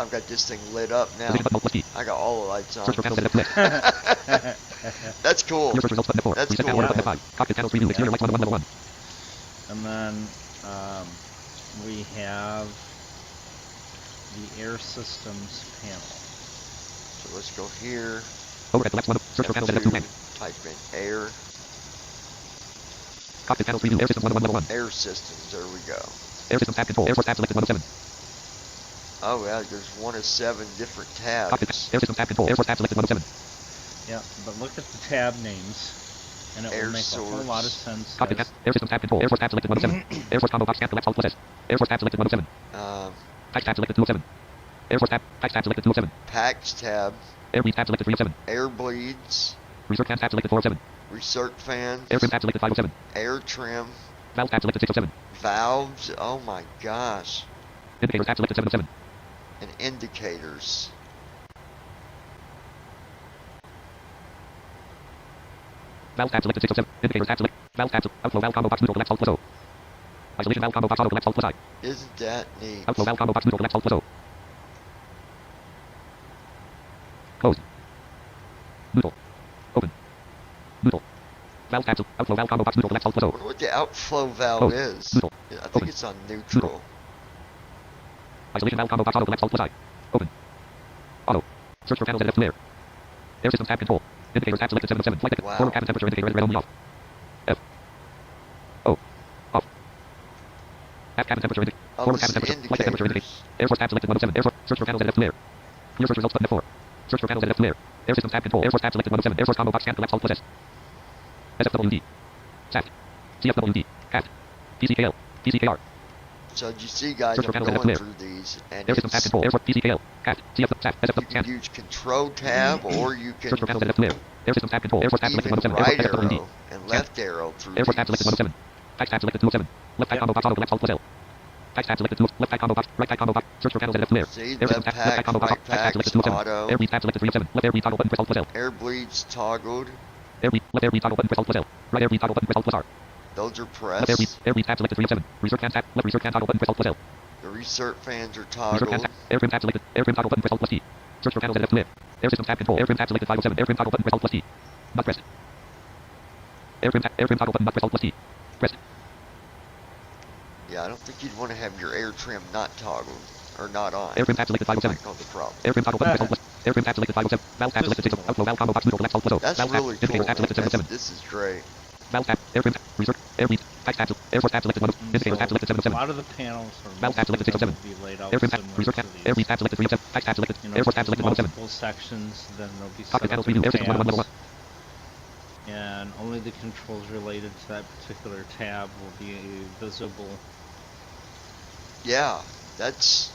I've got this thing lit up now. Position button alt plus T. I got all the lights on. Search for panels and left list. That's cool. Your search results button F4. That's Reset cool. panel order button F5. Cockpit panels preview. Exterior lights 1 of 1 level 1. And then we have the air systems panel. So let's go here. Overhead select 1 of. Search for panels and F2 blank. Type in air. Cockpit panels preview. Air systems 1 of 1 level 1. Air systems. There we go. Air systems tab control. Air force tab selected 1 of 7. Oh yeah, there's 1 of 7 different tabs. Cockpit. Air systems tab control. Air force tab selected 1 of 7. Yeah, but look at the tab names, and it Air will make a whole lot of source. sense. Cockpit. as- Air systems tab control. Air force tab selected 1 of 7. Air force combo box scan select alt plus S. Air force tab selected 1 of 7. Um, Tax tab selected 2 of 7. Air force tab. Tax tab selected 2 of 7. packs tab. Air bleed tab selected 3 of 7. Air bleeds. Reserve fan tab selected 4 of 7. Recirc fans. Air trim tab selected 5 of 7. Air trim. Valve tab selected 6 of 7. Valves. Oh my gosh. Indicators tab selected 7 of 7. And indicators. Valve tab selected 6 of 7. Indicators tab select. Valve tab outflow valve combo box neutral collapse alt plus O. Isolation valve combo box auto collapse alt plus I. Isn't that neat? Outflow valve combo box neutral collapse alt plus O. Closed. Neutral. Open. Neutral. Valve tab outflow valve combo box neutral collapse alt plus I O. wonder what the outflow valve Closed. is. Neutral. Yeah, I think Open. it's on neutral. Isolation valve combo box auto collapse alt plus I. Open. Auto. Search for panels and F flare. Air systems tab control. Indicators tab selected 7 of 7. Flight ticket. Wow. Forward cabin temperature indicator red only off. F. O. Off. Aft cabin temperature indicator. Oh, Forward this cabin is temperature. Flight temperature indicator. indicators. Air force tab selected 1 of 7. Air force. Search for panels and F flare. Your search results button F4. Search for panels and F flare. Air systems tab control. Air force tab selected 1 of 7. Air force combo box scan collapse alt plus S. SFWD. SAFT. CFWD. CAFT. PCKL. PCKR. So you see, guys, Search for I'm panels and going F flare. through these, and Air systems tab it's, control. Air force PCKL. CAFT. CF. SAFT. you SFW. can CAFT. use Control Tab, or you can Search for panels and F flare. Air systems tab control. Air force tab selected 1 even of 7. Air right force SFWD. arrow and left arrow through Air force tab selected 1 of these. 7. Tax tab selected 2 of 7. Left tab Yep. combo box auto collapse alt plus L. Tax tab selected 2 of left tab combo box. Right tab combo box. Search for panels and F flare. See, Air left system tab. Left tab pack, combo box. right Tax tab pack, selected 2 of 7. auto. Air bleed tab selected 3 of 7. Left air bleed toggle button press alt plus L. Air bleeds toggled. Left air read toggle button press Alt plus L. Right air read toggle button press Alt plus R. Those are Left pressed. air read tab selected 3 of 7. Reserve fan tab. Left reserve fan toggle button press Alt plus L. The research fans are Reserve fan toggled. tab. Air trim tab selected. Air trim toggle button press Alt plus T. Search for panels at F2 Air systems tab control. Air trim tab selected 5 of 7. Air trim toggle button press Alt plus T. Not pressed. Air trim toggle button not press Alt plus T. Pressed. Yeah, I don't think you'd want to have your air trim not toggled or not on. Air trim tab selected 5 of 7. Might cause a problem. Air trim toggle button press Alt plus. Air trim tab selected 5 of 7. Valve tab selected 6 of outflow valve combo box neutral left Alt plus O. That's Valve tab. really cool. Indicator tab selected 7 of 7. This is great. Valve tab. Air trim tab. Reserve. Air read. Fax tab. Air force tab selected 1 of. Indicator tab selected 7 of A 7. lot of the panels are Valve tab selected 6 of 7. be laid out Air trim tab. similar Reserve to tab. Air read these. tab selected 3 of 7. Fax tab selected. You know, Air force tab there's selected 1 of 7. multiple sections, then they'll be set Cockpit up panels preview. in Air system 1 level 1. tabs, and only the controls related to that particular tab will be visible. Yeah, that's...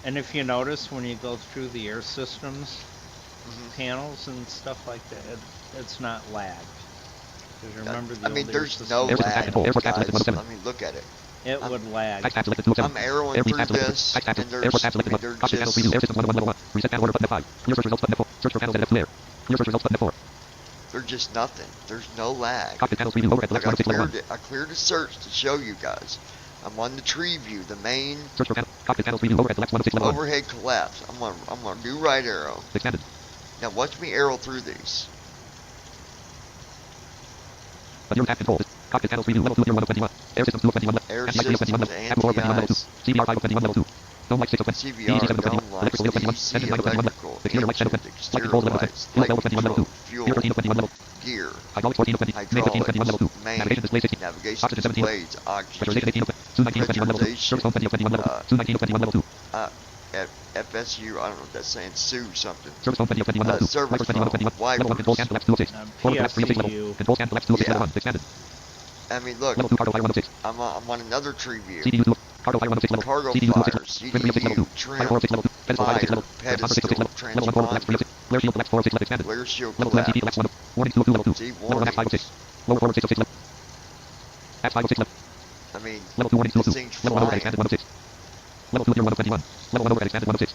And if you notice, when you go through the air systems Mhm. panels and stuff like that, it's not lagged. Because remember the I mean, old air there's no systems, lag, Air force tab guys. selected 1 of 7. I mean, look at it. it would lag. Fax tab selected 2 of 7. I'm arrowing Air read through tab selected. this, Fax tab. and Air force tab I selected mean, 1. they're Cockpit panels just, preview. Air system 1 level 1. Reset tab order button F5. Clear search results button F4. Search for panels at F2 Air. Clear search results button F4. they're just nothing. There's no lag. Cockpit panels preview overhead Like, left 1 of 6 level 1. I cleared the search to show you guys. I'm on the tree view, the main Search for panel. Cockpit panels preview overhead left 1 of 6 level 1. overhead collapse. I'm gonna do right arrow. Expanded. Now watch me arrow through these. Adjourn tab control. Cockpit panels preview level 2 of 1 of 21. Air systems 2 of 21 level. Air Anti-ice 21 systems, level. Atmospheric 21 level 2. anti-ice, CBR 5 of 21 level 2. Dome light 6 of 20. CBR, DG 7 of 21. dome lights, Electrical 21. DC, Engine 9 of 21 level. electrical, Exterior light 10 of 20. engines, Flight exterior controls level 10. lights, Fuel light level 21 level 2. control, Gear fuel, 13 of 21 level. gear, Hydraulics 14 of 20. May 15 of 21 level 2. main, Navigation display 16. navigation Oxygen 17 of displays, pressurization oxygen, 18 of 20. Su 19 of 21 level 2. Service phone 20 of 21 level 2. Su 19 of 21 level 2. FSU, I don't know what that's saying, Sue something. Service phone 20 of 21 level 2. Service Wipers 21 of 21. phone, Level 1 control scan wipers. collapse 2 of 6. Forward collapse 3 of 6 level. PSCU. Control scan collapse 2 of 6 Yeah. level 1. Expanded. I mean, look, Level 2 cargo fire 1 of 6. I'm on another tree view. CDU 2 of cargo fire 1 of 6 level. Cargo CDU 2 of 6 fire, level. Twin 3 of 6 level 2. CDU, trim, Fire 4 of 6 level 2. Pedestal 5 of 6 fire, level. Transponder 6 of 6 level. pedestal, Level 1 total collapse 3 of 6. Flare shield collapse 4 of 6 level. Expanded. flare shield Level 2 MTP collapse. collapse 1 of. Warning 2 of 2 level 2. See, Level 1 F5 of 6. warnings. Lower 4 of 6 of 6 level. Apps 5 of 6 level. I mean, Level 2 warning 2 of this 2. thing's Level 1 overhead flying. expanded 1 of 6. Level 2 of 1 of 21. Level 1 overhead expanded 1 of 6.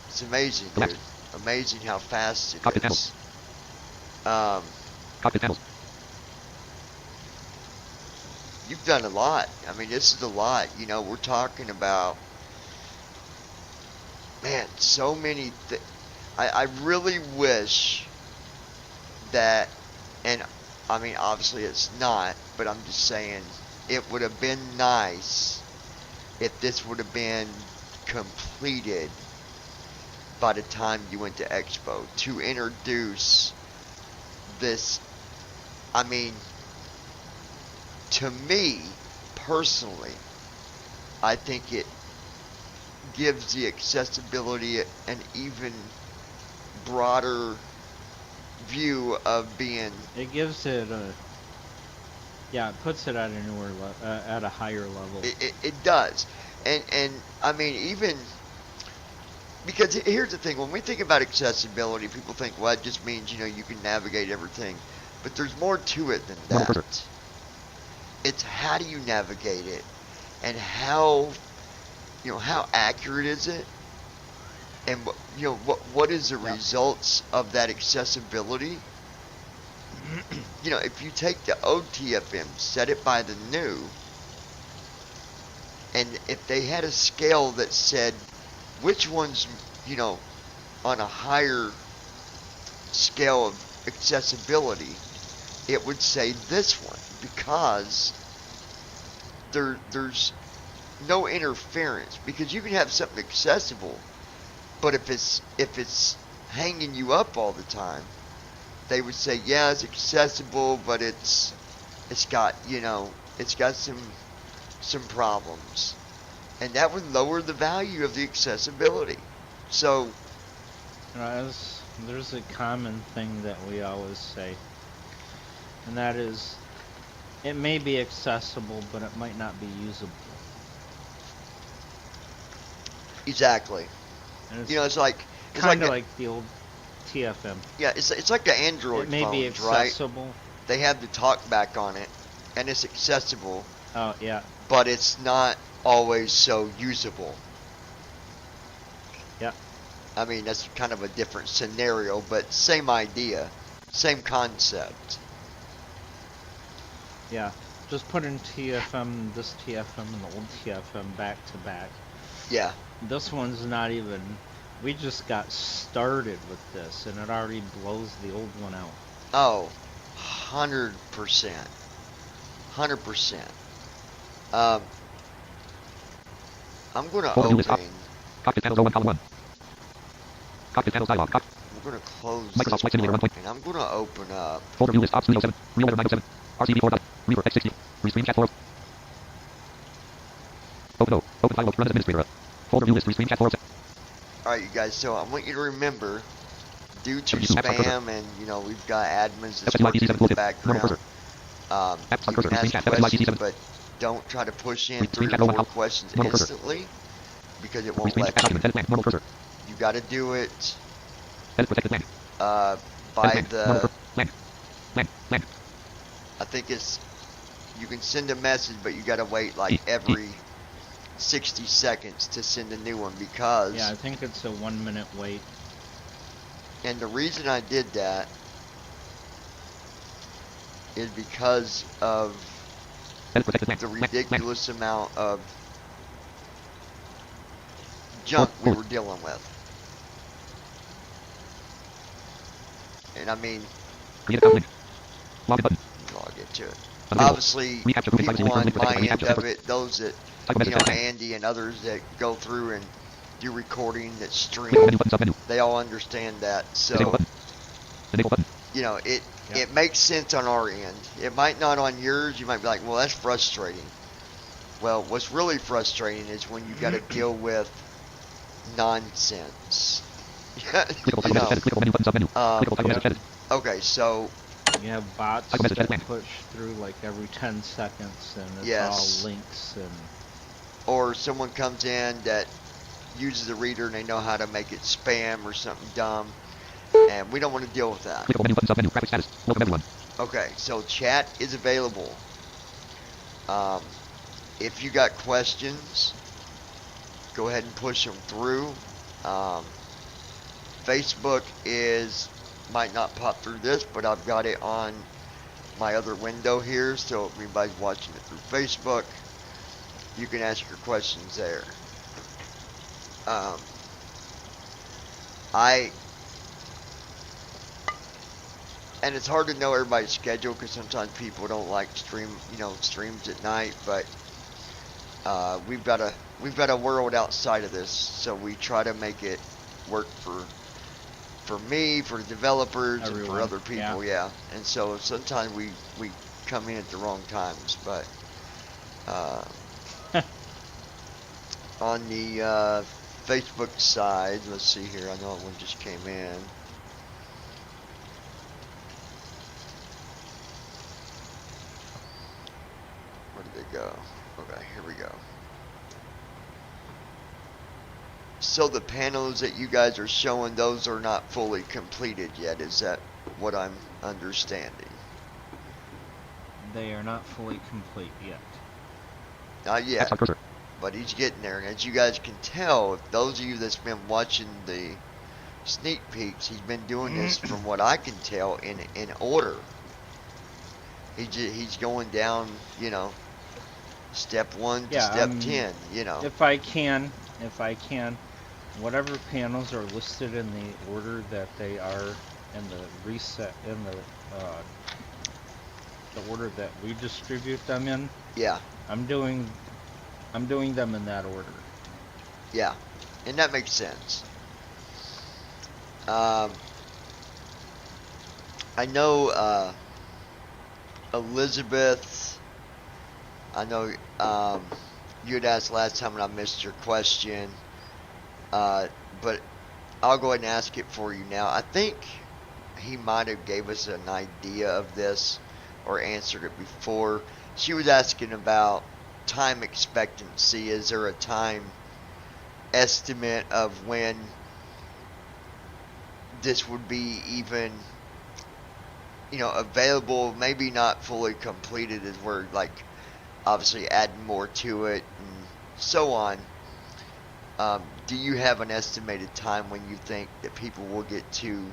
It's amazing, Collapse. dude. Amazing how fast it Cockpit is. Um, Cockpit panels. you've done a lot. I mean, this is a lot. You know, we're talking about, man, so many. I really wish that, and I mean, obviously it's not, but I'm just saying, it would have been nice if this would have been completed by the time you went to Expo to introduce this. I mean, to me personally, I think it gives the accessibility an even broader view of being. It gives it a, yeah, it puts it at a newer at a higher level. It does, and I mean, even because here's the thing: when we think about accessibility, people think, well, it just means, you know, you can navigate everything, but there's more to it than that. It's how do you navigate it, and how, you know, how accurate is it, and you know, what is the results of that accessibility. You know, if you take the OTFM, set it by the new, and if they had a scale that said which one's, you know, on a higher scale of accessibility, it would say this one, because there's no interference, because you can have something accessible, but if it's hanging you up all the time, they would say, yeah, it's accessible, but it's got, you know, it's got some problems, and that would lower the value of the accessibility. So There's a common thing that we always say, and that is, it may be accessible, but it might not be usable. exactly, And you know, it's like kind of like the old TFM. yeah, it's like the Android It may be phones, right? accessible. They have the talk back on it, and it's accessible, Oh yeah, but it's not always so usable. yeah. I mean, that's kind of a different scenario, but same idea, same concept. Yeah. Just put in TFM, this TFM, and the old TFM back to back. Yeah. This one's not even. We just got started with this, and it already blows the old one out. Oh, 100%. 100%. Um, I'm going to Folder view list open. Cockpit panels 01 column 1. Cockpit panels dialog. We're going to close Microsoft this Flight Simulator 1. and I'm going to open up. Folder view list Op Studio 7. Real letter 907. RCB 4. Reaper X60. Restream chat 4. Open O. Open file. Run as administrator. Folder view list. Restream chat 4. Alright, you guys, so I want you to remember, due to spam and, you know, we've got admins that's working in the background, you can ask questions, but don't try to push in 3 or 4 questions instantly, because it won't let you. You got to do it by the, I think it's, you can send a message, but you got to wait like every 60 seconds to send a new one, because Yeah, I think it's a 1 minute wait. and the reason I did that is because of the ridiculous amount of junk we were dealing with. And I mean, I'll get to it. Obviously, people on my end of it, those that, you know, Andy and others that go through and do recording, that stream, they all understand that. So, you know, it makes sense on our end. It might not on yours. You might be like, well, that's frustrating. Well, what's really frustrating is when you got to deal with nonsense. You know, okay, so You have bots that push through like every 10 seconds, and it's yes, all links and. or someone comes in that uses the reader and they know how to make it spam or something dumb, and we don't want to deal with that. Okay, so chat is available. If you got questions, go ahead and push them through. Facebook might not pop through this, but I've got it on my other window here, so if anybody's watching it through Facebook, you can ask your questions there. And it's hard to know everybody's schedule, because sometimes people don't like streams at night, but we've got a world outside of this, so we try to make it work for me, for developers, Everyone. And for other people, yeah. And so sometimes we come in at the wrong times, but on the Facebook side, let's see here, I know one just came in. Where did they go? Okay, here we go. So the panels that you guys are showing, those are not fully completed yet. Is that what I'm understanding? They are not fully complete yet. Not yet, but he's getting there. And as you guys can tell, if those of you that's been watching the sneak peeks, he's been doing this, from what I can tell, in order. He's going down, you know, step 1 to step 10, you know. If I can, whatever panels are listed in the order that they are in the reset, in the order that we distribute them in. Yeah. I'm doing them in that order. Yeah, and that makes sense. I know Elizabeth, I know you had asked last time and I missed your question, but I'll go ahead and ask it for you now. I think he might have gave us an idea of this or answered it before. She was asking about time expectancy. Is there a time estimate of when this would be even, you know, available? Maybe not fully completed, as we're like obviously adding more to it and so on. Do you have an estimated time when you think that people will get to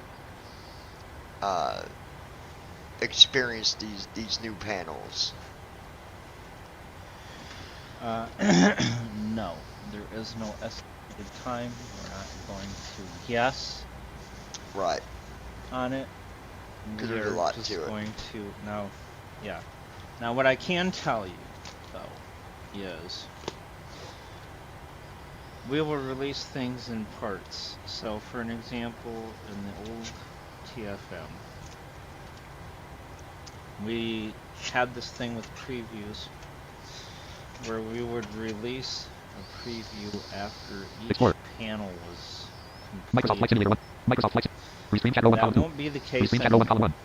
experience these new panels? No, there is no estimated time. We're not going to guess Right, on it. because We there's a are lot just to it. going to now, yeah. Now, what I can tell you, though, is we will release things in parts. So, for an example, in the old TFM, we had this thing with previews where we would release a preview after each Explorer. panel was Microsoft Flight complete. Simulator 1. Microsoft Flight Restream Chat 01 That column 2. won't be the case Restream Chat 01 column anymore.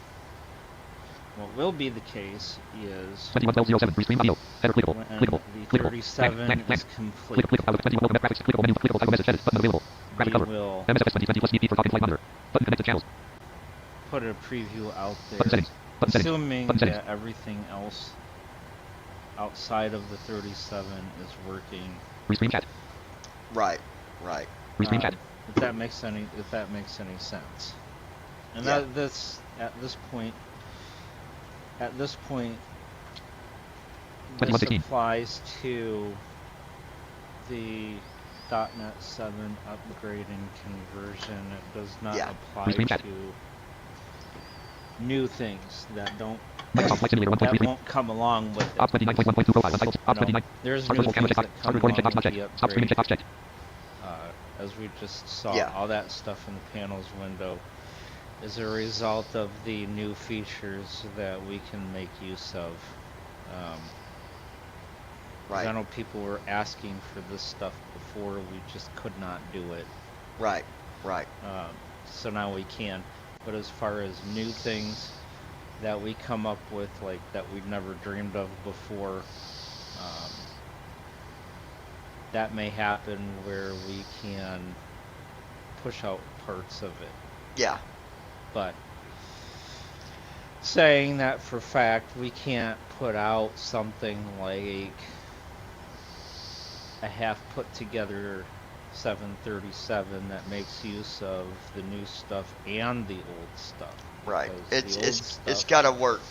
1. What will be the case is 211207. Restream audio. Header clickable. when Clickable. the Clickable. 37 Blank. is complete, Click. Out of 21 welcome back graphics. Clickable menu. Clickable title message. Edit. Button available. Graphic we cover. will msfs2020 plus speed for talking flight monitor. Button connected channels. put a preview out Button there, settings. Button settings. assuming Button settings. that everything else outside of the 37 is working. Restream chat. Right, right. Restream chat. If that makes any sense. And Yeah. this at this point, this 2116. applies to the .NET 7 upgrade and conversion. It does not Yeah. apply Restream chat. to new things that don't Microsoft Flight Simulator 1. that Restream. won't come along with it. Ops 29.1.2 profile. Untitled. Ops No, 29. there's Start new virtual camera things checkbox. that Start come recording along checkbox with not the checked. Stop streaming upgrade. checkbox checked. As we just saw, Yeah. all that stuff in the panels window is a result of the new features that we can make use of. 'Cause I Right, know people were asking for this stuff before, we just could not do it. right, right. So now we can. But as far as new things that we come up with, like that we've never dreamed of before, that may happen where we can push out parts of it. Yeah, But saying that for fact, we can't put out something like a half put together 737 that makes use of the new stuff and the old stuff. right. Because It's got to work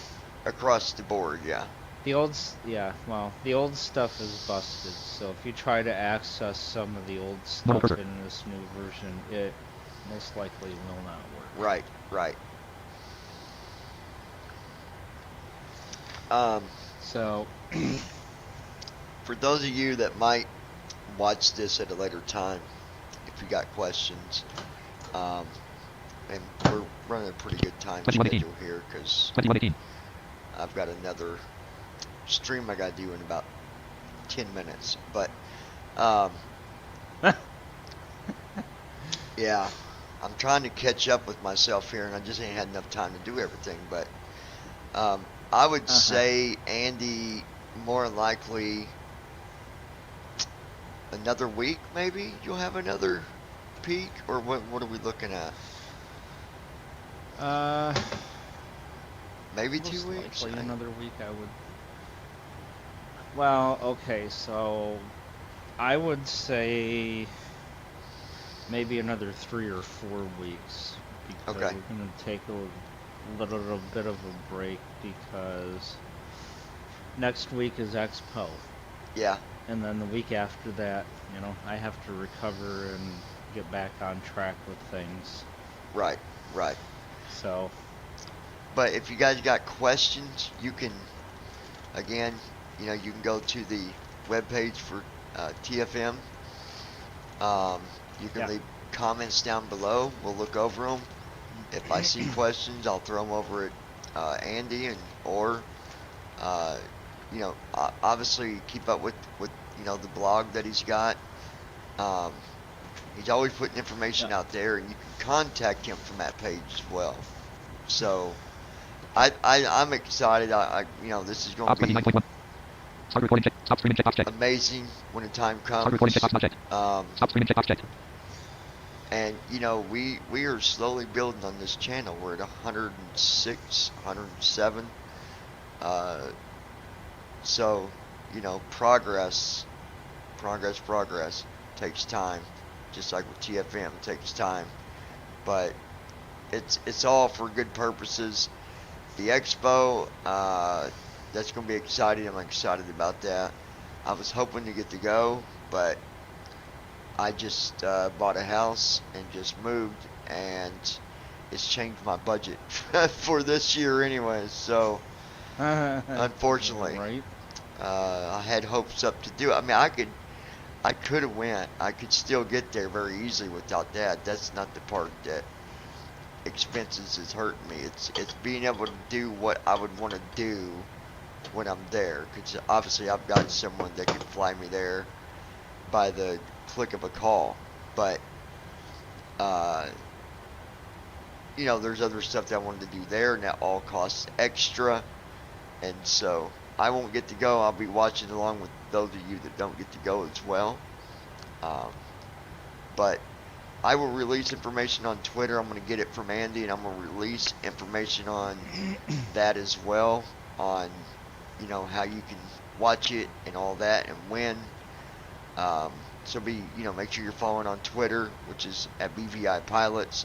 across the board. Yeah, the old stuff is busted. So if you try to access some of the old stuff cursor. in this new version, it most likely will not work. right, right. So For those of you that might watch this at a later time, if you got questions, and we're running a pretty good time 2118. schedule here because 2118. I've got another stream I got to do in about 10 minutes. But, yeah, I'm trying to catch up with myself here, and I just ain't had enough time to do everything. But I would say, Andy, more likely another week, maybe you'll have another peak, or what are we looking at? Maybe 2 most weeks. likely another week, I would. Well, okay, so I would say maybe another 3 or 4 weeks because Okay. we're gonna take a little bit of a break because next week is Expo, Yeah, and then the week after that, I have to recover and get back on track with things. right, right. So But if you guys got questions, you can, again, you can go to the webpage for TFM. You can Yeah. leave comments down below. We'll look over them. If I see questions, I'll throw them over at Andy, or obviously keep up with the blog that he's got. He's always putting information out there, and you can contact him from that page as well. So I'm excited. This is going Ops to be 29.1. Start recording check. Stop streaming checkbox checked. amazing when the time comes. Start recording checkbox not checked. Stop streaming checkbox checked. And we are slowly building on this channel. We're at 106, 107. So progress. takes time, just like with TFM, it takes time. But it's all for good purposes. The expo, that's going to be exciting. I'm excited about that. I was hoping to get to go, but I just bought a house and just moved, and it's changed my budget for this year anyway. So unfortunately, Right. I had hopes up to do it. I mean, I could have went. I could still get there very easily without that. That's not the part that expenses is hurting me. It's being able to do what I would want to do when I'm there. Because obviously I've got someone that can fly me there by the click of a call. But you know, there's other stuff that I wanted to do there, and that all costs extra. And so I won't get to go. I'll be watching along with those of you that don't get to go as well. But I will release information on Twitter. I'm going to get it from Andy, and I'm going to release information on that as well, on, you know, how you can watch it and all that and when. So make sure you're following on Twitter, which is at BVI Pilots,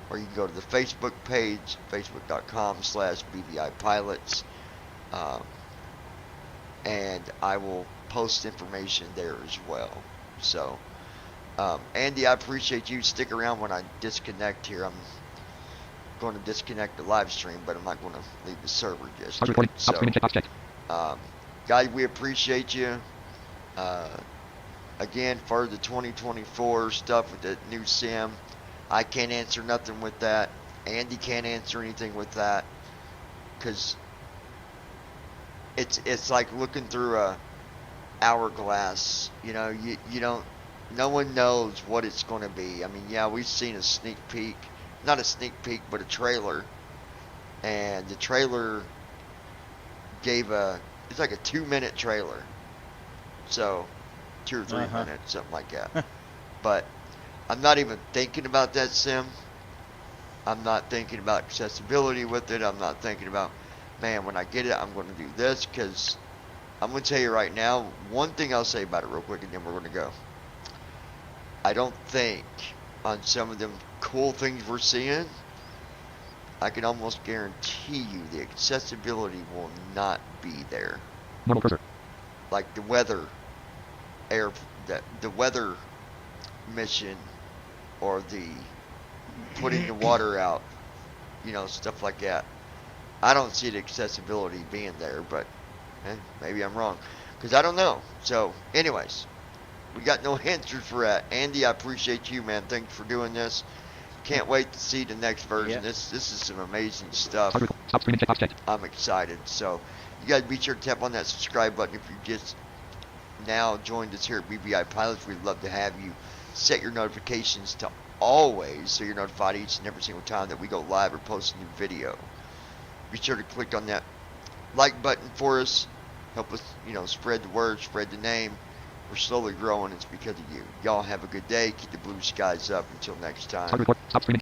or you can go to the Facebook page, facebook.com/BVI Pilots, and I will post information there as well. So, Andy, I appreciate you. Stick around when I disconnect here. I'm going to disconnect the live stream, but I'm not going to leave the server just yet. So, guys, we appreciate you. Again, for the 2024 stuff with the new sim, I can't answer nothing with that. Andy can't answer anything with that, because it's like looking through a hourglass. You know, you don't. No one knows what it's going to be. I mean, yeah, we've seen a sneak peek, not a sneak peek, but a trailer, and the trailer it's like a 2-minute trailer, so 2 or 3 minutes, something like that. But I'm not even thinking about that sim. I'm not thinking about accessibility with it. I'm not thinking about, man, when I get it, I'm going to do this, because I'm going to tell you right now, one thing I'll say about it real quick, and then we're going to go. I don't think on some of them cool things we're seeing, I can almost guarantee you the accessibility will not be there. Normal cursor. Like the weather mission, or the putting the water out, you know, stuff like that. I don't see the accessibility being there, but maybe I'm wrong, because I don't know. So anyways, we got no answers for that. Andy, I appreciate you, man. Thanks for doing this. Can't wait to see the next version. Yep. This is some amazing stuff. Stop screen and checkbox checked. I'm excited. So you guys be sure to tap on that subscribe button if you just now joined us here at BVI Pilots. We'd love to have you. Set your notifications to always, so you're notified each and every single time that we go live or post a new video. Be sure to click on that like button for us. Help us, spread the word, spread the name. We're slowly growing. It's because of you. Y'all have a good day. Keep the blue skies up. Until next time. Stop screen.